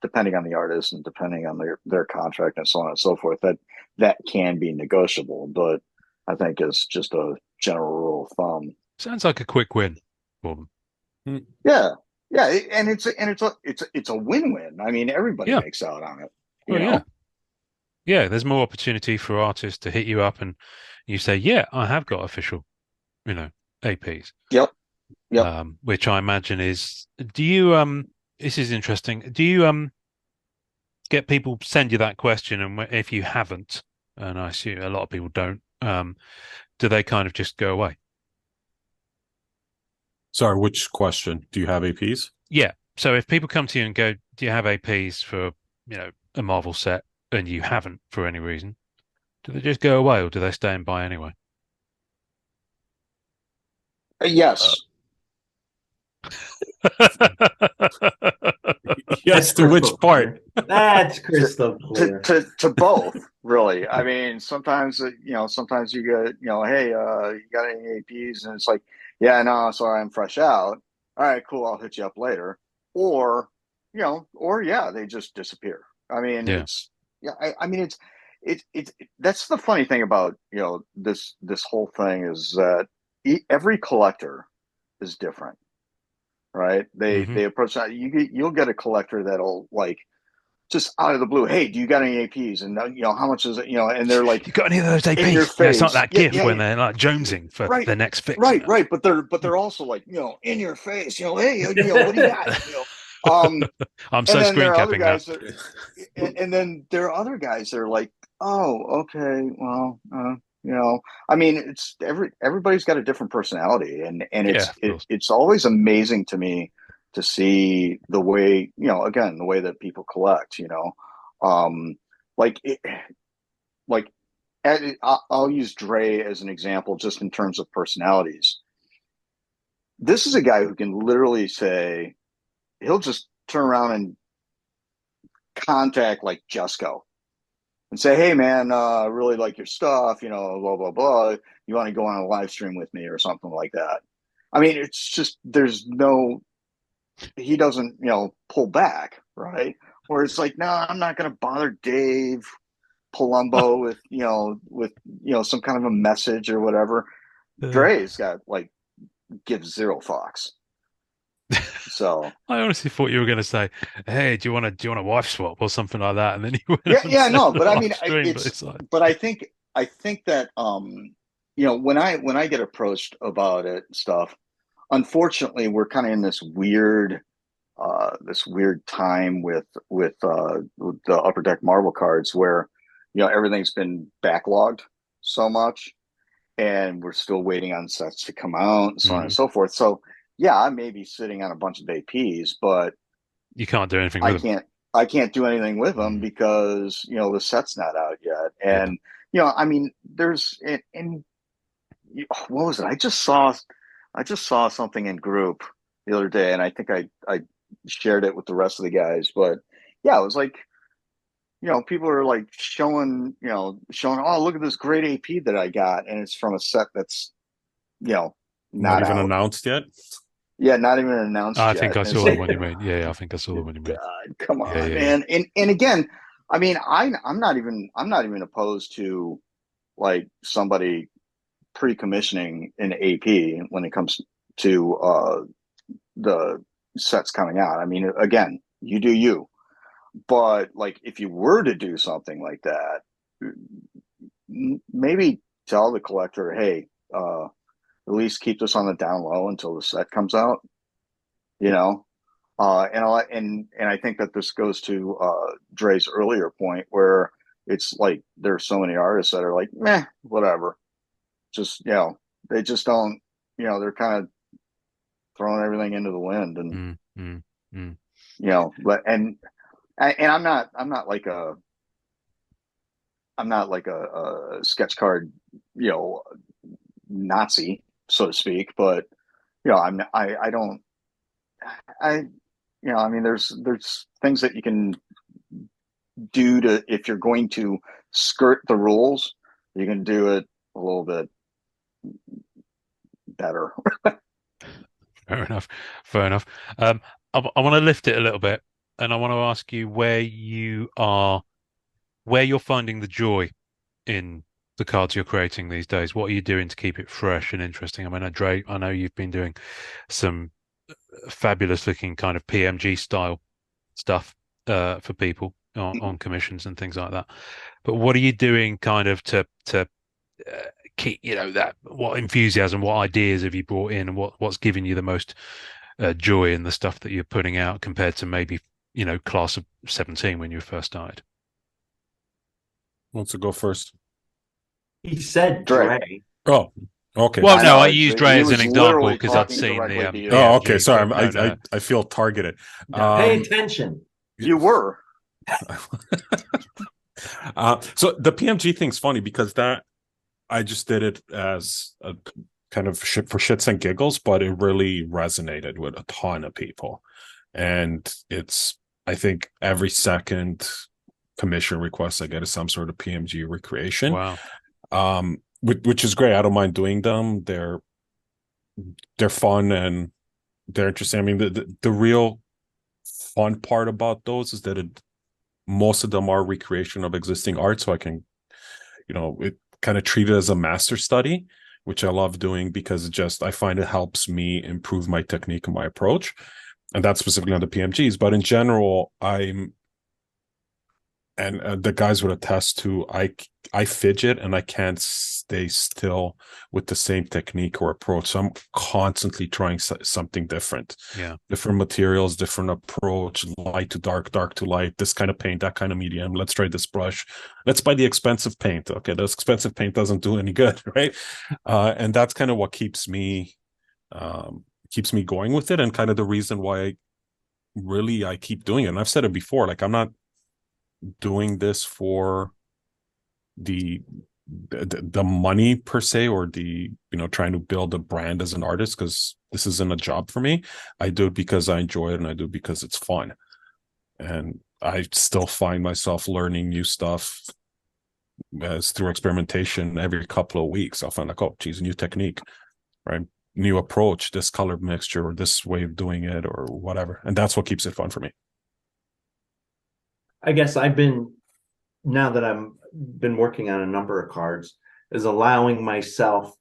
B: depending on the artist and depending on their contract and so on and so forth, that can be negotiable. But I think it's just a general rule of thumb.
D: Sounds like a quick win for them.
B: Yeah. Yeah. And it's a win-win. I mean, everybody makes out on it. You know?
D: Yeah. There's more opportunity for artists to hit you up and you say, yeah, I have got official, APs.
B: Yep.
D: Which I imagine is, do you this is interesting. Do you get people send you that question, and if you haven't, and I assume a lot of people don't, do they kind of just go away?
A: Sorry, which question? Do you have APs?
D: Yeah. So if people come to you and go, do you have APs for, a Marvel set, and you haven't for any reason, do they just go away or do they stay and buy anyway?
B: Yes.
A: Yes, to which part?
C: That's crystal clear.
B: To both, really. I mean, sometimes sometimes you get, hey, you got any APs? And it's like, yeah, no, sorry, I'm fresh out. All right, cool, I'll hit you up later. Or, they just disappear. I mean, I mean, it's that's the funny thing about, this whole thing is that every collector is different. Right? They approach that. You'll get a collector that'll like just out of the blue. Hey, do you got any APs? And how much is it? And they're like,
D: you got any of those APs?
B: In your face.
D: It's not that gift when they're like jonesing for the next fix.
B: Right. But they're also like, in your face. Hey, what do you got?
D: I'm so screen capping that.
B: And then there are other guys that are like, oh, okay, well, I mean, it's everybody's got a different personality, and it's always amazing to me to see the way, again, the way that people collect, I'll use Dre as an example, just in terms of personalities. This is a guy who can literally say, he'll just turn around and contact like Jusco and say, hey man, I really like your stuff, blah, blah, blah. You want to go on a live stream with me or something like that? I mean, it's just, he doesn't, pull back, right? Or it's like, no, I'm not going to bother Dave Palumbo with some kind of a message or whatever. Dre's got like, gives zero fucks. So
D: I honestly thought you were going to say, "Hey, do you want a wife swap or something like that?" And then you
B: no, but I mean,
D: but
B: I think that when I get approached about it and stuff, unfortunately, we're kind of in this weird time with the Upper Deck Marvel cards where everything's been backlogged so much, and we're still waiting on sets to come out and so on and so forth. So. Yeah, I may be sitting on a bunch of APs, but
D: you can't do anything with them.
B: I can't do anything with them because the set's not out yet. And I mean, there's and what was it? I just saw something in group the other day, and I think I shared it with the rest of the guys. But yeah, it was like people are like showing, oh, look at this great AP that I got, and it's from a set that's,
A: Not
B: not
A: even
B: out.
A: announced yet.
B: Yeah, not even announced
D: I
B: yet.
D: think I
B: And it's
D: saw the
B: like,
D: one you mean. Yeah, I think I saw the one you mean.
B: God, come
D: Yeah,
B: on,
D: yeah, yeah.
B: man. And again, I mean, I'm not even opposed to like somebody pre-commissioning an AP when it comes to the sets coming out. I mean, again, you do you. But like, if you were to do something like that, maybe tell the collector, hey, at least keep this on the down low until the set comes out. You know, and I think that this goes to Dre's earlier point where it's like there's so many artists that are like, meh, whatever. Just they just don't. They're kind of throwing everything into the wind, and
D: Mm, mm, mm.
B: but and I'm not like a sketch card, you know, Nazi, so to speak. But I don't I I mean there's things that you can do to, if you're going to skirt the rules, you can do it a little bit better.
D: Fair enough. Fair enough. I want to lift it a little bit, and I want to ask you where you're finding the joy in the cards you're creating these days. What are you doing to keep it fresh and interesting? I mean, Andre, I know you've been doing some fabulous looking kind of PMG style stuff for people on commissions and things like that. But what are you doing kind of to keep, that what enthusiasm, what ideas have you brought in, and what's giving you the most joy in the stuff that you're putting out compared to maybe, class of 17 when you first started?
A: Wants to go first?
C: He said
B: Dre.
C: Dre.
A: Oh, okay.
D: Well,
B: I
D: no,
B: know
D: I used Dre
B: he
D: as an
B: was
D: example
B: literally
D: because I'd
B: talking
D: seen
B: directly to you.
A: Oh, okay.
D: PMG,
A: Sorry,
D: but no, no.
A: I feel targeted.
C: Pay attention.
B: You were.
A: So the PMG thing's funny because that I just did it as a kind of shit for shits and giggles, but it really resonated with a ton of people. And I think every second commission request I get is some sort of PMG recreation.
D: Wow.
A: Which is great. I don't mind doing them. They're fun and they're interesting. I mean, the real fun part about those is that most of them are recreation of existing art, so I can, it kind of treat it as a master study, which I love doing because I find it helps me improve my technique and my approach, and that's specifically on the PMGs. But in general, the guys would attest to, I fidget and I can't stay still with the same technique or approach. So I'm constantly trying something different.
D: Yeah.
A: Different materials, different approach, light to dark, dark to light, this kind of paint, that kind of medium. Let's try this brush. Let's buy the expensive paint. Okay, the expensive paint doesn't do any good, right? And that's kind of what keeps me going with it, and kind of the reason why I keep doing it. And I've said it before, like I'm not doing this for the money per se, or trying to build a brand as an artist, because this isn't a job for me. I do it because I enjoy it, and I do it because it's fun, and I still find myself learning new stuff as through experimentation. Every couple of weeks I'll find like, oh geez, a new technique, right, new approach, this color mixture or this way of doing it or whatever, and that's what keeps it fun for me.
C: I guess now that I'm been working on a number of cards, is allowing myself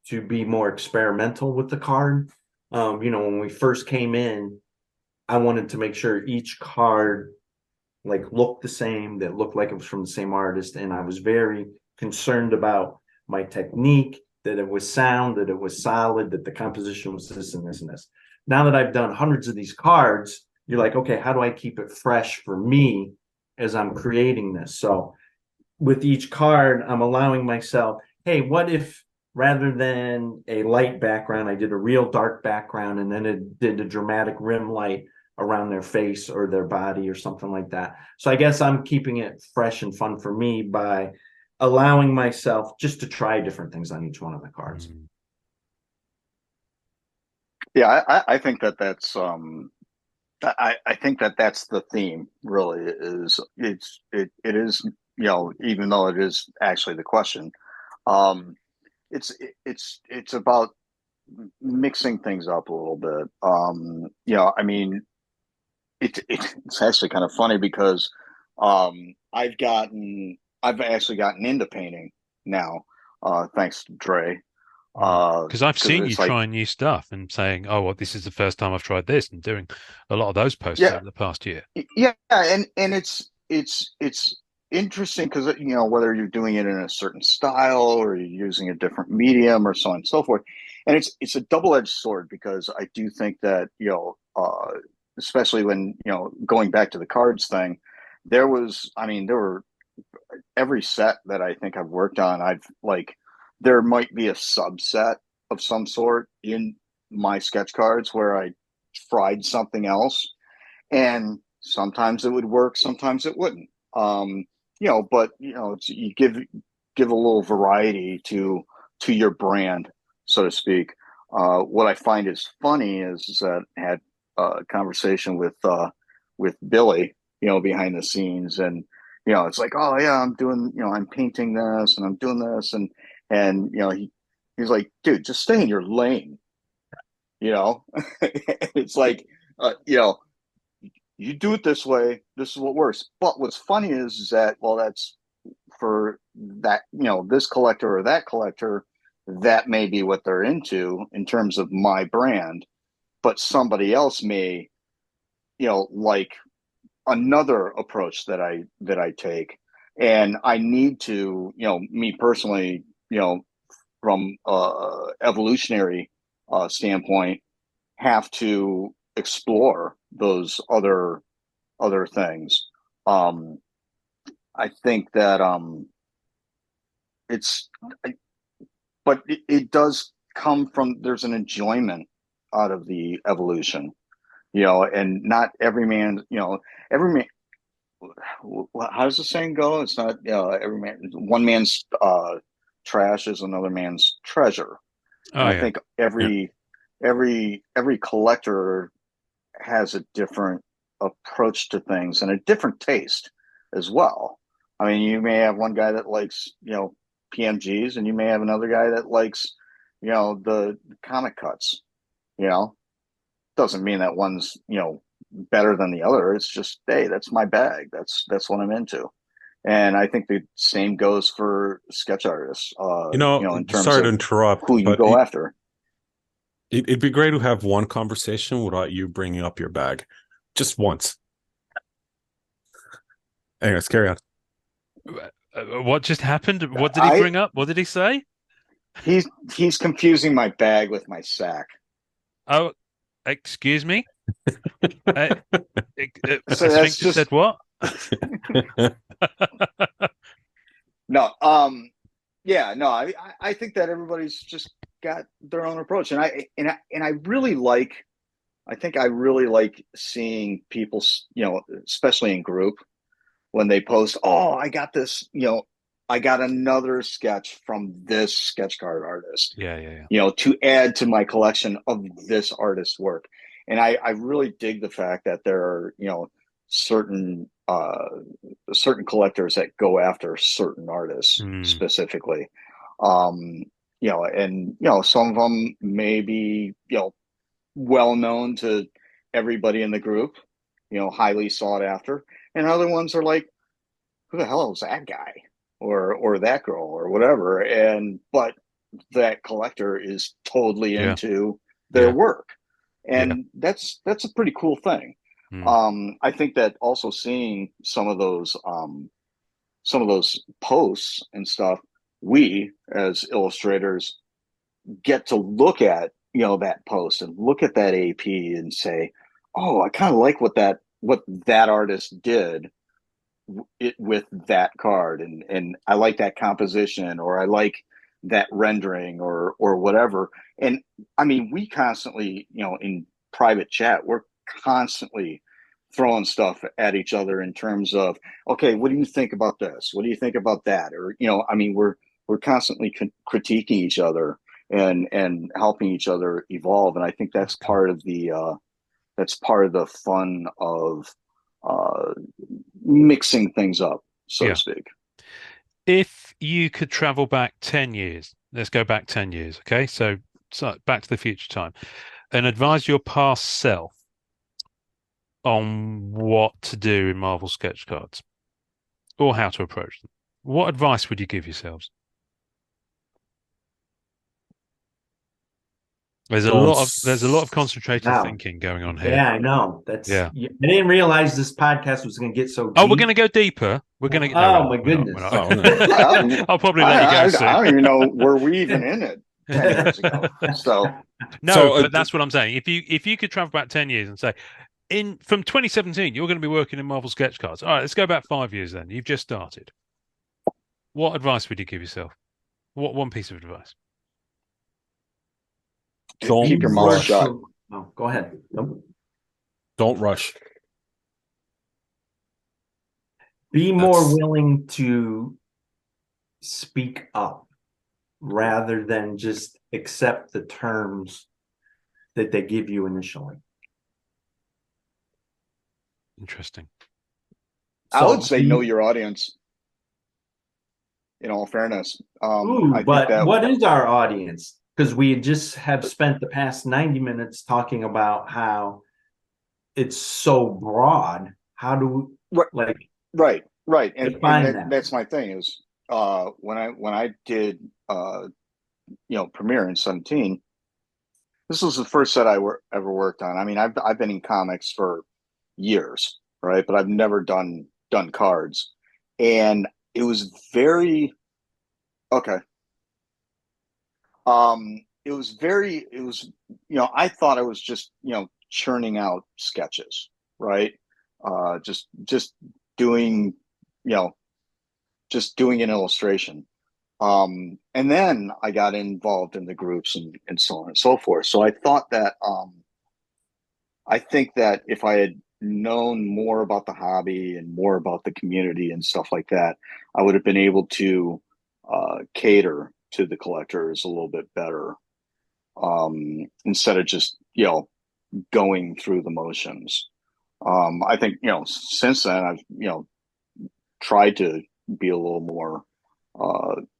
C: to be more experimental with the card. When we first came in, I wanted to make sure each card like looked the same, that looked like it was from the same artist, and I was very concerned about my technique, that it was sound, that it was solid, that the composition was this and this and this. Now that I've done hundreds of these cards, you're like, okay, how do I keep it fresh for me as I'm creating this? So with each card, I'm allowing myself, hey, what if rather than a light background, I did a real dark background, and then it did a dramatic rim light around their face or their body or something like that. So I guess I'm keeping it fresh and fun for me by allowing myself just to try different things on each one of the cards.
B: Yeah, I think that's I think that that's the theme. Really, it is, even though it is actually the question. Um, it's about mixing things up a little bit. I mean, it's actually kind of funny because I've actually gotten into painting now, thanks to Dre.
D: Because I've
B: Because
D: seen you
B: it's like,
D: trying new stuff and saying, "Oh, well, this is the first time I've tried this," and doing a lot of those posts
B: yeah,
D: over the past year.
B: yeah, and it's interesting because whether you're doing it in a certain style or you're using a different medium or so on and so forth, and it's a double-edged sword because I do think that especially when going back to the cards thing, there were every set that I think I've worked on, I've like there might be a subset of some sort in my sketch cards where I tried something else, and sometimes it would work, sometimes it wouldn't. But you give a little variety to your brand, so to speak. What I find is funny is that I had a conversation with Billy, behind the scenes, and it's like, oh yeah, I'm doing, I'm painting this and I'm doing this, and he's like, dude, just stay in your lane, you know. It's like, you do it this way, this is what works. But what's funny is that, well, that's for that, this collector or that collector, that may be what they're into in terms of my brand, but somebody else may, like another approach that I take. And I need to, me personally, from evolutionary standpoint, have to explore those other things. Um, I think that it's, but it does come from, there's an enjoyment out of the evolution, and not every man, every man. How does the saying go? It's not every man. One man's trash is another man's treasure, and
D: Oh
B: I
D: yeah,
B: think
A: Yeah.
B: every collector has a different approach to things and a different taste as well. I mean, you may have one guy that likes, PMGs, and you may have another guy that likes, the comic cuts. You know, doesn't mean that one's, better than the other. It's just, hey, that's my bag. That's what I'm into. And I think the same goes for sketch artists, in terms
A: Sorry to
B: of
A: interrupt,
B: who you
A: but
B: go after.
A: it'd be great to have one conversation without you bringing up your bag, just once. Anyways, carry on.
D: what just happened? What did he
B: I
D: bring up? What did he say?
B: he's confusing my bag with my sack.
D: Oh, excuse me. Uh,
B: So
D: a
B: that's
D: sphincter said
B: just
D: what?
B: no. Yeah, no. I think that everybody's just got their own approach, and I really like. I think I really like seeing people, especially in group, when they post, oh, I got this, I got another sketch from this sketch card artist,
D: Yeah, yeah, yeah.
B: to add to my collection of this artist's work. And I really dig the fact that there are, certain certain collectors that go after certain artists
D: Mm,
B: specifically. Um, and some of them may be, well known to everybody in the group, highly sought after, and other ones are like, who the hell is that guy or that girl or whatever, and but that collector is totally
D: yeah,
B: into their
D: yeah,
B: work,
D: yeah.
B: and that's a pretty cool thing.
D: Mm,
B: I think that also seeing some of those posts and stuff, we as illustrators get to look at, that post and look at that AP and say, oh, I kind of like what that artist did it with that card, and I like that composition, or I like that rendering, or whatever. And I mean, we constantly, in private chat, we're constantly throwing stuff at each other in terms of, okay, what do you think about this, what do you think about that, or I mean, we're constantly critiquing each other and helping each other evolve, and I think
D: that's
B: that's
D: cool.
B: part of the that's part of the fun of mixing things up, so
D: Yeah.
B: to speak.
D: If you could travel back 10 years, let's go back 10 years, okay? So back to the future time, and advise your past self on what to do in Marvel sketch cards or how to approach them. What advice would you give yourselves? There's a
A: Don't
D: lot of concentrated
C: Wow.
D: thinking going on here.
C: Yeah, I know. That's
D: Yeah.
C: I didn't realize this podcast was going to get so
D: Oh, we're
C: deep.
D: going to go deeper. We're going to. No,
C: Oh,
D: we're
C: my
D: not. We're not.
C: goodness.
A: Oh, no.
D: I'll probably let you go
B: I
D: soon.
B: don't even know, were we even in it 10 years ago? So
D: No,
A: So,
D: but that's what I'm saying. If you could travel back 10 years and say, from 2017, you're going to be working in Marvel sketch cards. All right, let's go back 5 years then. You've just started. What advice would you give yourself? What one piece of advice?
A: Don't
B: keep your mouth
A: rush.
B: shut.
C: Oh, go ahead. Nope.
A: Don't rush.
C: Be more
A: That's-
C: willing to speak up rather than just accept the terms that they give you initially.
D: Interesting.
B: I would
C: So
B: say know your audience. In all fairness,
C: Ooh,
B: I think
C: but
B: that
C: what is our audience? Because we just have spent the past 90 minutes talking about how it's so broad. How do we
B: Right. right,
C: define that?
B: that's my thing is when I did premiere in 17. This was the first set I ever worked on. I mean, I've been in comics for years, right? But I've never done cards, and it was very okay. It was I thought I was just churning out sketches, right? Just doing you know just doing an illustration. And then I got involved in the groups and so on and so forth. So I thought that I think that if I had known more about the hobby and more about the community and stuff like that, I would have been able to cater to the collectors a little bit better, instead of just going through the motions. I think since then I've tried to be a little more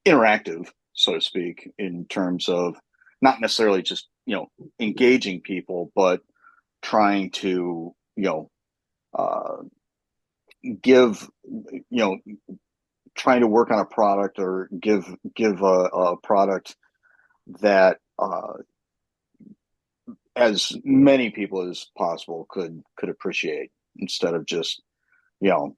B: interactive, so to speak, in terms of not necessarily just engaging people, but trying to uh, give trying to work on a product or give a product that as many people as possible could appreciate, instead of just you know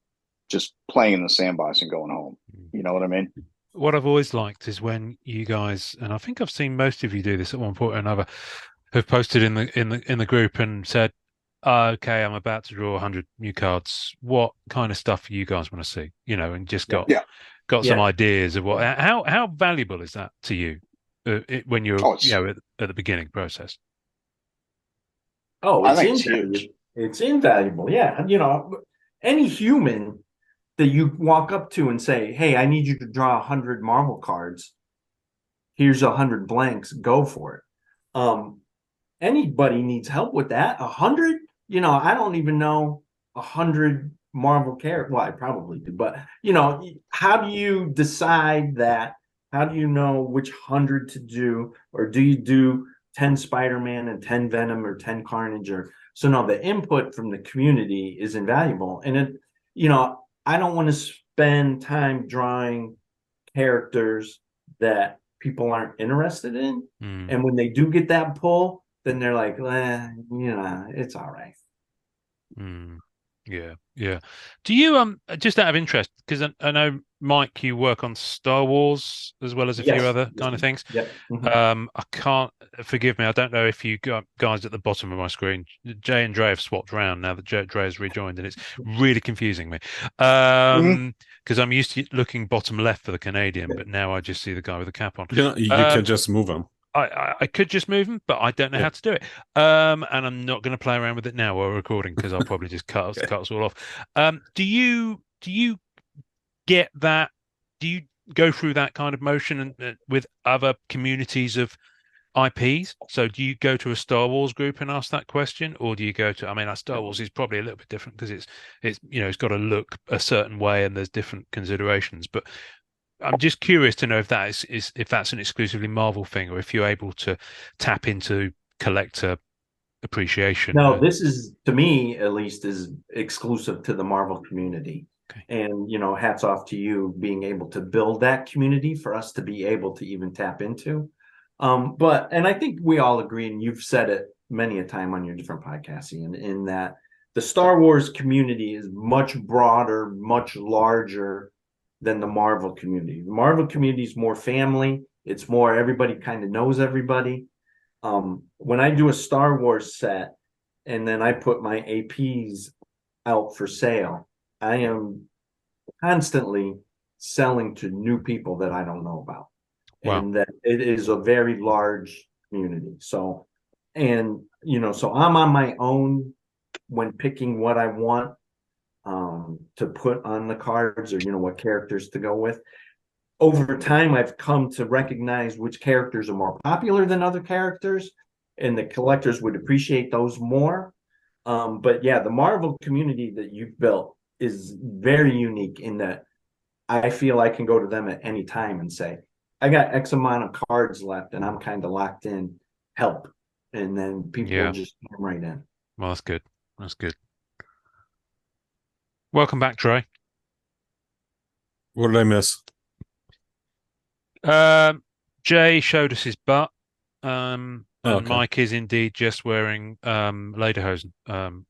B: just playing in the sandbox and going home. You know what I mean?
D: What I've always liked is when you guys, and I think I've seen most of you do this at one point or another, have posted in the group and said, "Okay, I'm about to draw 100 new cards. What kind of stuff you guys want to see?" And just got
B: Yeah.
D: some
C: Yeah.
D: ideas of what. How valuable is that to you when you're
B: Oh, it's
D: at the beginning process?
C: Oh,
B: I
C: it's
B: think it's
C: invaluable.
B: huge.
C: It's invaluable. Yeah. Any human that you walk up to and say, "Hey, I need you to draw 100 Marvel cards. Here's 100 blanks. Go for it." Anybody needs help with that. 100, I don't even know 100 Marvel characters. Well, I probably do, but how do you decide that? How do you know which 100 to do, or do you do 10 Spider-Man and 10 Venom or 10 Carnage? Or so no, the input from the community is invaluable, and I don't want to spend time drawing characters that people aren't interested in, and when they do get that pull, then they're like, it's all right.
D: Yeah, yeah. Do you just out of interest, because I know Mike, you work on Star Wars as well as a few
C: Yes.
D: other kind of things.
C: Yep. Mhm.
D: I can't forgive me. I don't know if you got guys at the bottom of my screen. Jay and Dre have swapped around now that Dre has rejoined, and it's really confusing me.
B: Mhm.
D: Because I'm used to looking bottom left for the Canadian, but now I just see the guy with the cap on.
A: You can just move them.
D: I could just move them, but I don't know
A: Yeah.
D: how to do it. And I'm not going to play around with it now while we're recording, because I'll probably just cut us all off. Do you get that? Do you go through that kind of motion and with other communities of IPs? So do you go to a Star Wars group and ask that question, or do you go to? I mean, Star Wars is probably a little bit different because it's it's got to look a certain way and there's different considerations. But I'm just curious to know if that is if that's an exclusively Marvel thing, or if you're able to tap into collector appreciation.
C: No, this is, to me at least, is exclusive to the Marvel community.
D: Okay.
C: And, hats off to you being able to build that community for us to be able to even tap into. And I think we all agree, and you've said it many a time on your different podcasts, Ian, in that the Star Wars community is much broader, much larger than the Marvel community. The Marvel community is more family. It's more everybody kind of knows everybody. When I do a Star Wars set and then I put my APs out for sale, I am constantly selling to new people that I don't know about.
D: Wow.
C: And that it is a very large community. So I'm on my own when picking what I want to put on the cards, or what characters to go with. Over time, I've come to recognize which characters are more popular than other characters, and the collectors would appreciate those more. But yeah, the Marvel community that you've built is very unique in that I feel I can go to them at any time and say, I got X amount of cards left and I'm kind of locked in, help. And then people will just come right in.
D: Well, that's good. That's good. Welcome back, Trey.
A: What did I miss?
D: Jay showed us his butt. And
A: Okay.
D: Mike is indeed just wearing lederhosen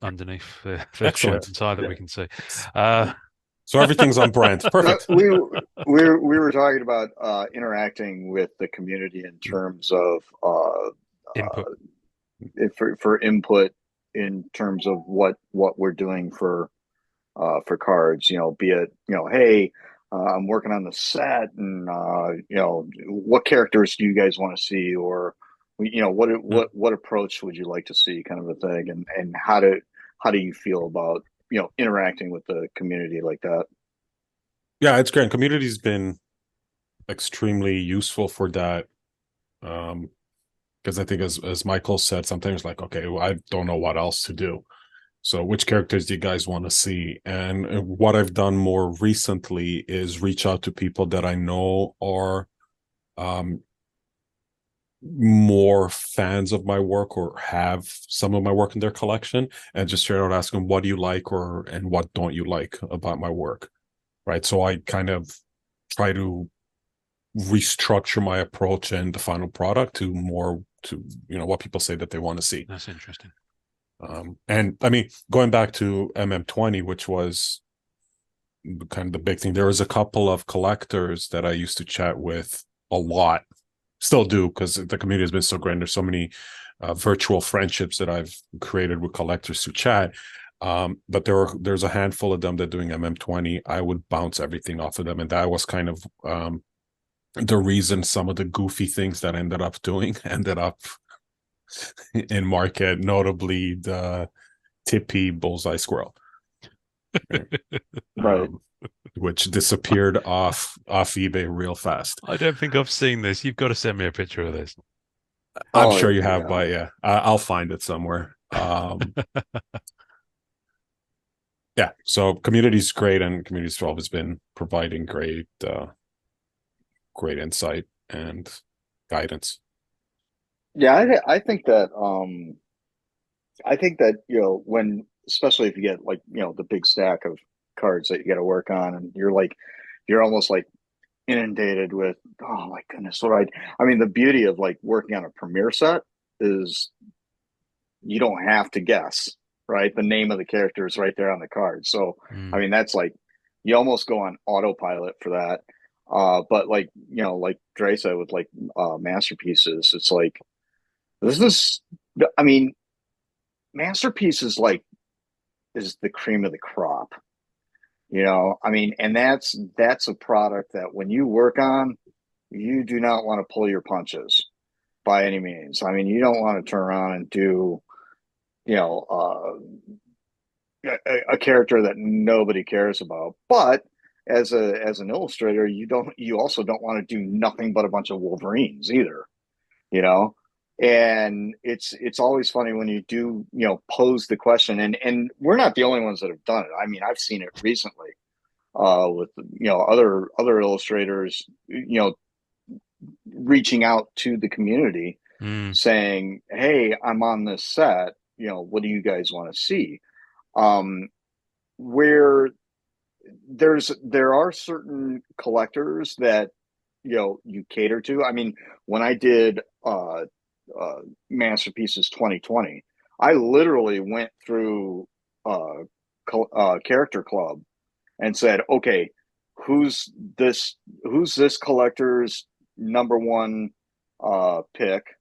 D: underneath the
A: Excellent.
D: shirt and tie that we can see.
A: So everything's on brand. Perfect.
B: We were talking about interacting with the community in terms of
D: Input.
B: for input in terms of what we're doing for cards. Be it hey, I'm working on the set, and what characters do you guys want to see, or what approach would you like to see, kind of a thing, and how do you feel about interacting with the community like that?
A: Yeah, it's great. Community's been extremely useful for that. Because I think as Michael said, sometimes like, okay, well, I don't know what else to do. So which characters do you guys want to see? And what I've done more recently is reach out to people that I know are more fans of my work or have some of my work in their collection, and just straight out ask them, what do you like and what don't you like about my work? Right. So I kind of try to restructure my approach and the final product to what people say that they want to see.
D: That's interesting.
A: And I mean, going back to MM20, which was kind of the big thing, there was a couple of collectors that I used to chat with a lot, still do, because the community has been so great. There's so many virtual friendships that I've created with collectors to chat. But there's a handful of them that doing MM20. I would bounce everything off of them, and that was kind of the reason some of the goofy things that I ended up doing ended up in market, notably the Tippy bullseye squirrel,
B: Right.
A: Which disappeared off eBay real fast.
D: I don't think I've seen this. You've got to send me a picture of this.
A: I'm sure you have, but yeah, I'll find it somewhere. Yeah, so community's great, and community's always been providing great insight and guidance.
B: Yeah, I think that when, especially if you get like the big stack of cards that you got to work on, and you're almost like inundated with, oh my goodness, I mean, the beauty of like working on a premiere set is you don't have to guess, right? The name of the character is right there on the card. So I mean, that's like you almost go on autopilot for that. But like like Dre said with like masterpieces, it's like I mean, masterpieces like is the cream of the crop. I mean, and that's a product that when you work on, you do not want to pull your punches by any means. I mean, you don't want to turn around and do, a character that nobody cares about. But as an illustrator, you also don't want to do nothing but a bunch of Wolverines either. And it's always funny when you do, pose the question, and we're not the only ones that have done it. I mean, I've seen it recently with other illustrators, reaching out to the community
D: Mm.
B: saying, "Hey, I'm on this set. What do you guys want to see?" Where there are certain collectors that you cater to. I mean, when I did Masterpieces 2020, I literally went through Character Club and said, okay, who's this collector's number one pick,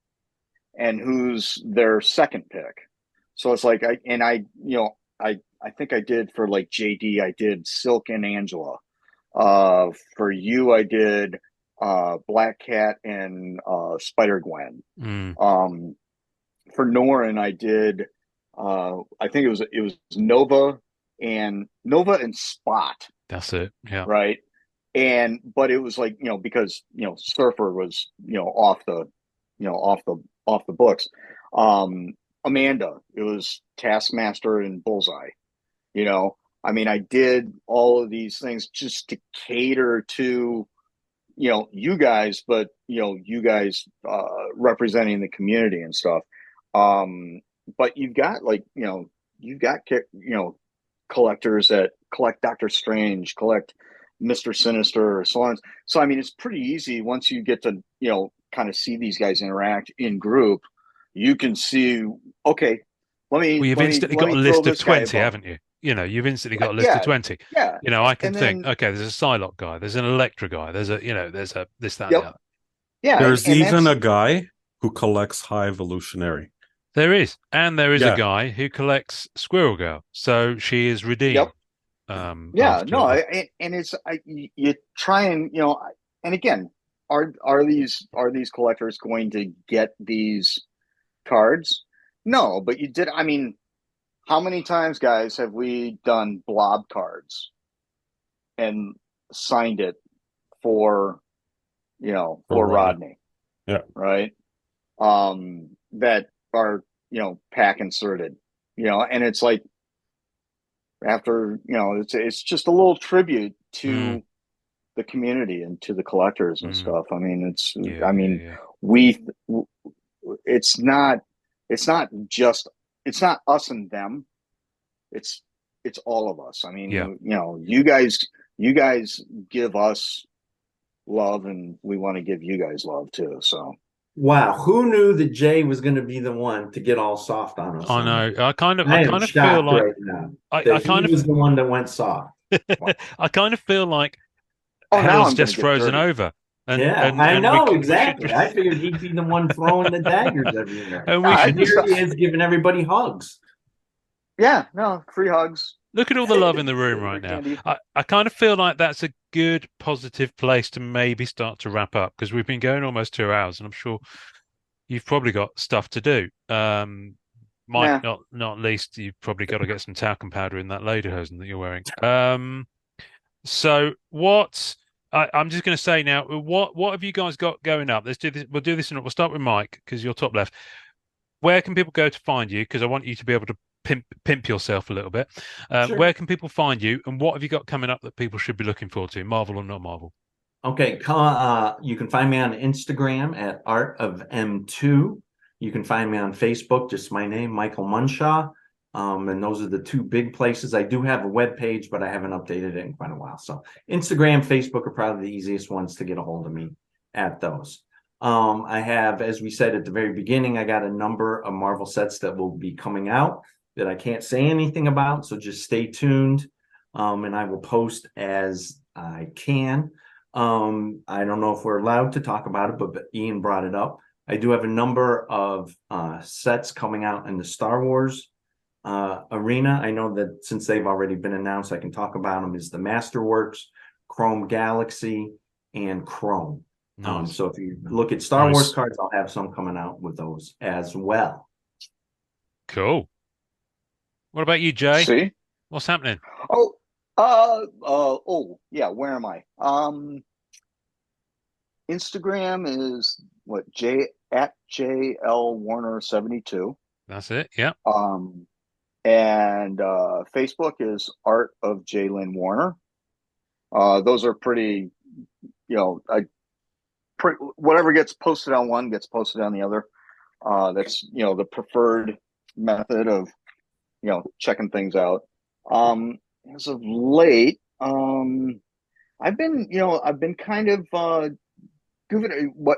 B: and who's their second pick. So it's like I think I did for like JD, I did Silk and Angela. For you, I did Black Cat and Spider Gwen.
D: Mm.
B: For Norrin, I did I think it was Nova and Spot,
D: That's it. Yeah.
B: right? But it was like, because Surfer was off the books. Amanda, it was Taskmaster and Bullseye. I mean, I did all of these things just to cater to you guys, but you guys representing the community and stuff. But you've got like you've got collectors that collect Doctor Strange, collect Mr. Sinister, so on. So I mean, it's pretty easy once you get to kind of see these guys interact in group. You can see, okay,
D: Well, you've instantly got a list of 20, haven't you? You've instantly got a list of 20.
B: Yeah.
D: I can
B: And
D: think,
B: then,
D: okay, there's a Psylocke guy, there's an Electra guy, there's there's a this, that, and the
B: yep.
D: other.
B: Yeah.
A: There's
B: and
A: even
B: that's,
A: a guy who collects High Evolutionary.
D: There is. And there is a
A: Yeah.
D: guy who collects Squirrel Girl. So she is redeemed.
B: Yep.
D: After
B: and it's you try and and again, are these collectors going to get these cards? No, but you did. I mean, how many times, guys, have we done blob cards and signed it for
A: For Rodney.
B: Rodney?
A: Yeah.
B: Right. That are pack inserted, and it's like, after it's just a little tribute to the community and to the collectors and stuff. I mean, we it's not just, it's not us and them, it's all of us. I mean, you guys give us love, and we want to give you guys love too. So
C: Wow, who knew that Jay was going to be the one to get all soft on us?
D: I know. I kind of
C: I am
D: feel
C: shocked
D: like
C: right now
D: I
C: that
D: kind
C: he was the one that went soft.
D: I kind of feel like
B: now
D: hell's
B: I'm
D: just
B: gonna get
D: frozen
B: dirty.
D: over. And
C: I
D: and
C: know
D: we
C: exactly.
D: should,
C: I figured he'd be the one throwing the daggers everywhere.
D: and we
B: I
D: should
B: just-
C: Here he is giving everybody hugs.
B: Yeah, no, free hugs.
D: look at all the love in the room right now.
B: Candy.
D: I kind of feel like that's a good, positive place to maybe start to wrap up, because we've been going almost 2 hours, and I'm sure you've probably got stuff to do. Mike, not least, you've probably got to get some talcum powder in that lederhosen that you're wearing. So what I'm just going to say now, what have you guys got going up? Let's do this. We'll do this, and we'll start with Mike, because you're top left. Where can people go to find you? Because I want you to be able to pimp yourself a little bit.
C: Sure.
D: Where can people find you, and what have you got coming up that people should be looking forward to, Marvel or not Marvel?
C: Okay, you can find me on Instagram at Art of M2. You can find me on Facebook, just my name, Michael Munshaw. And those are the two big places. I do have a web page, but I haven't updated it in quite a while. So Instagram, Facebook are probably the easiest ones to get a hold of me at those. I have, as we said at the very beginning, I got a number of Marvel sets that will be coming out that I can't say anything about. So just stay tuned. And I will post as I can. I don't know if we're allowed to talk about it, but Ian brought it up. I do have a number of sets coming out in the Star Wars arena. I know that since they've already been announced, I can talk about them, is the Masterworks, Chrome Galaxy, and Chrome.
D: Nice.
C: So if you look at Star Wars cards, I'll have some coming out with those as well.
D: Cool. What about you, Jay?
B: See?
D: What's happening?
B: Oh yeah, where am I? Instagram is what, JL Warner 72.
D: That's it. Yeah.
B: And Facebook is Art of Jalen Warner. Those are pretty, whatever gets posted on one gets posted on the other. That's the preferred method of checking things out. As of late, I've been kind of goofing what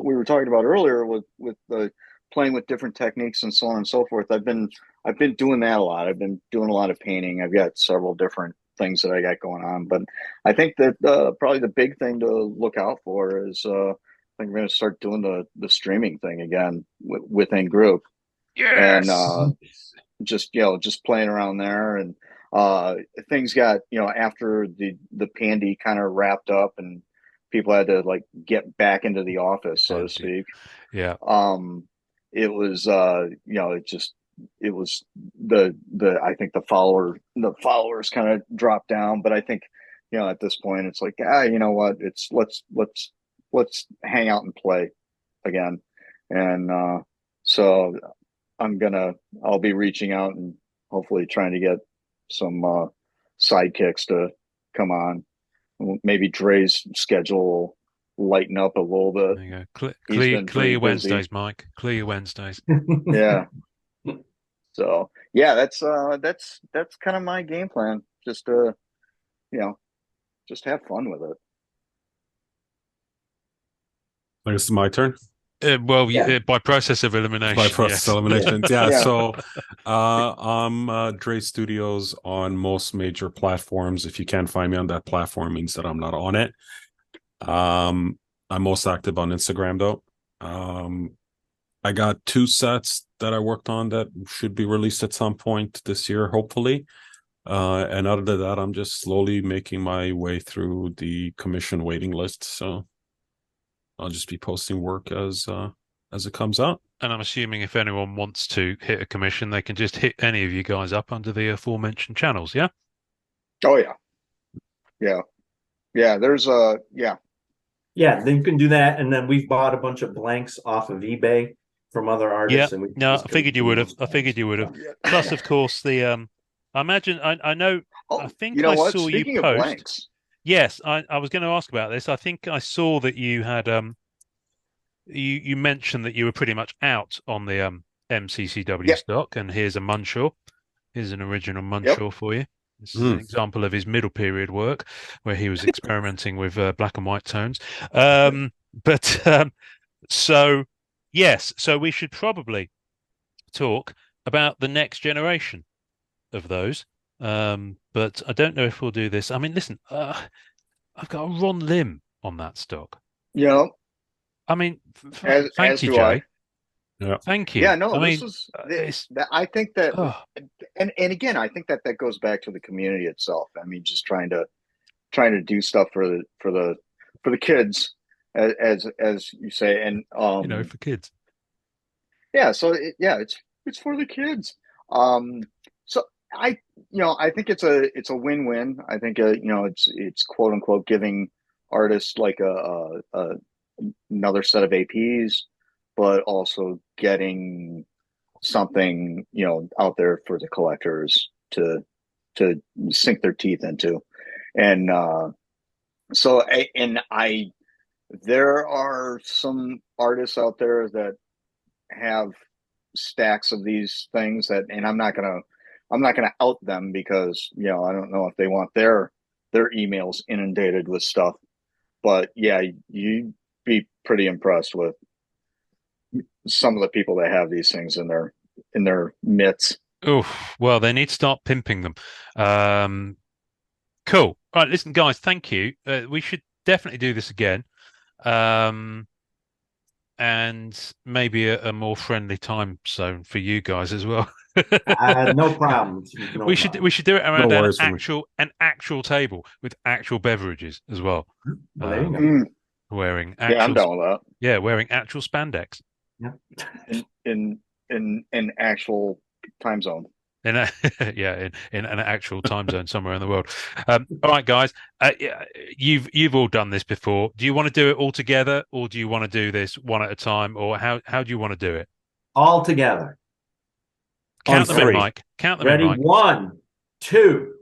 B: we were talking about earlier with the playing with different techniques and so on and so forth. I've been doing that a lot. I've been doing a lot of painting. I've got several different things that I got going on, but I think that probably the big thing to look out for is I think we're going to start doing the streaming thing again within group.
D: Yes.
B: And just playing around there, and things got after the pandy kind of wrapped up and people had to like get back into the office, so to speak.
D: Yeah.
B: It was it was the I think the followers kind of dropped down, but I think at this point it's like you know what, it's let's hang out and play again. And so I'll be reaching out and hopefully trying to get some sidekicks to come on. Maybe Dre's schedule will lighten up a little bit.
D: There you go. Clear your Wednesdays, Mike. Clear your Wednesdays.
B: Yeah. So yeah, that's kind of my game plan. Just just have fun with it.
A: I guess it's my turn.
D: By process of elimination.
A: By process
D: yes.
A: elimination. Yeah.
B: Yeah.
A: So I'm Dre Studios on most major platforms. If you can't find me on that platform, it means that I'm not on it. I'm most active on Instagram though. I got 2 sets that I worked on that should be released at some point this year, hopefully. And other than that, I'm just slowly making my way through the commission waiting list. So I'll just be posting work as it comes out.
D: And I'm assuming if anyone wants to hit a commission, they can just hit any of you guys up under the aforementioned channels, yeah?
B: Oh yeah. Yeah. There's
C: Yeah, then you can do that, and then we've bought a bunch of blanks off of eBay from other artists.
D: Yeah.
C: And
D: No, I figured you would have. Plus, of course, I imagine I know.
B: Oh,
D: I think
B: you know
D: I
B: what?
D: saw
B: Speaking
D: you
B: of
D: post.
B: blanks.
D: Yes, I was going to ask about this. I think I saw that you had you mentioned that you were pretty much out on the MCCW stock, and here's a Munshaw. Here's an original Munshaw for you. This is an example of his middle period work where he was experimenting with black and white tones. So yes, so we should probably talk about the next generation of those. But I don't know if we'll do this. I mean, listen, I've got a Ron Lim on that stock. I mean, thank you, Jay.
A: Yeah.
D: Thank you.
B: Yeah, no,
D: I
B: I think that,
D: oh.
B: and again, I think that goes back to the community itself. I mean, just trying to do stuff for the kids, as you say, and
D: for kids.
B: Yeah, so it's for the kids. So I think it's a win-win. I think it's quote unquote giving artists like another set of APs, but also getting something out there for the collectors to sink their teeth into. And there are some artists out there that have stacks of these things and I'm not gonna out them because I don't know if they want their emails inundated with stuff. But yeah, you'd be pretty impressed with some of the people that have these things in their mitts.
D: Oh, well, they need to start pimping them. Cool. All right, listen, guys, thank you. We should definitely do this again. And maybe a more friendly time zone for you guys as well.
C: No problems.
D: We should do it around an actual table with actual beverages as well.
C: Well, there you go.
D: Wearing actual,
B: yeah, I'm down with that.
D: Yeah, wearing actual spandex.
C: Yeah.
B: in actual time zone.
D: In a, yeah, in an actual time zone somewhere in the world. All right, guys, yeah, you've all done this before. Do you want to do it all together, or do you want to do this one at a time, or how do you want to do it?
C: All together.
D: Count
A: On
D: them in,
A: three.
D: Mike. Count them in,
C: Ready?
D: Mike.
C: 1, 2,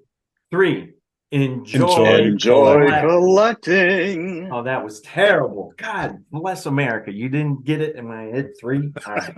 C: 3. Enjoy
B: Enjoy
C: collect.
B: collecting.
C: Oh, that was terrible. God bless America. You didn't get it, and I hit 3. All right.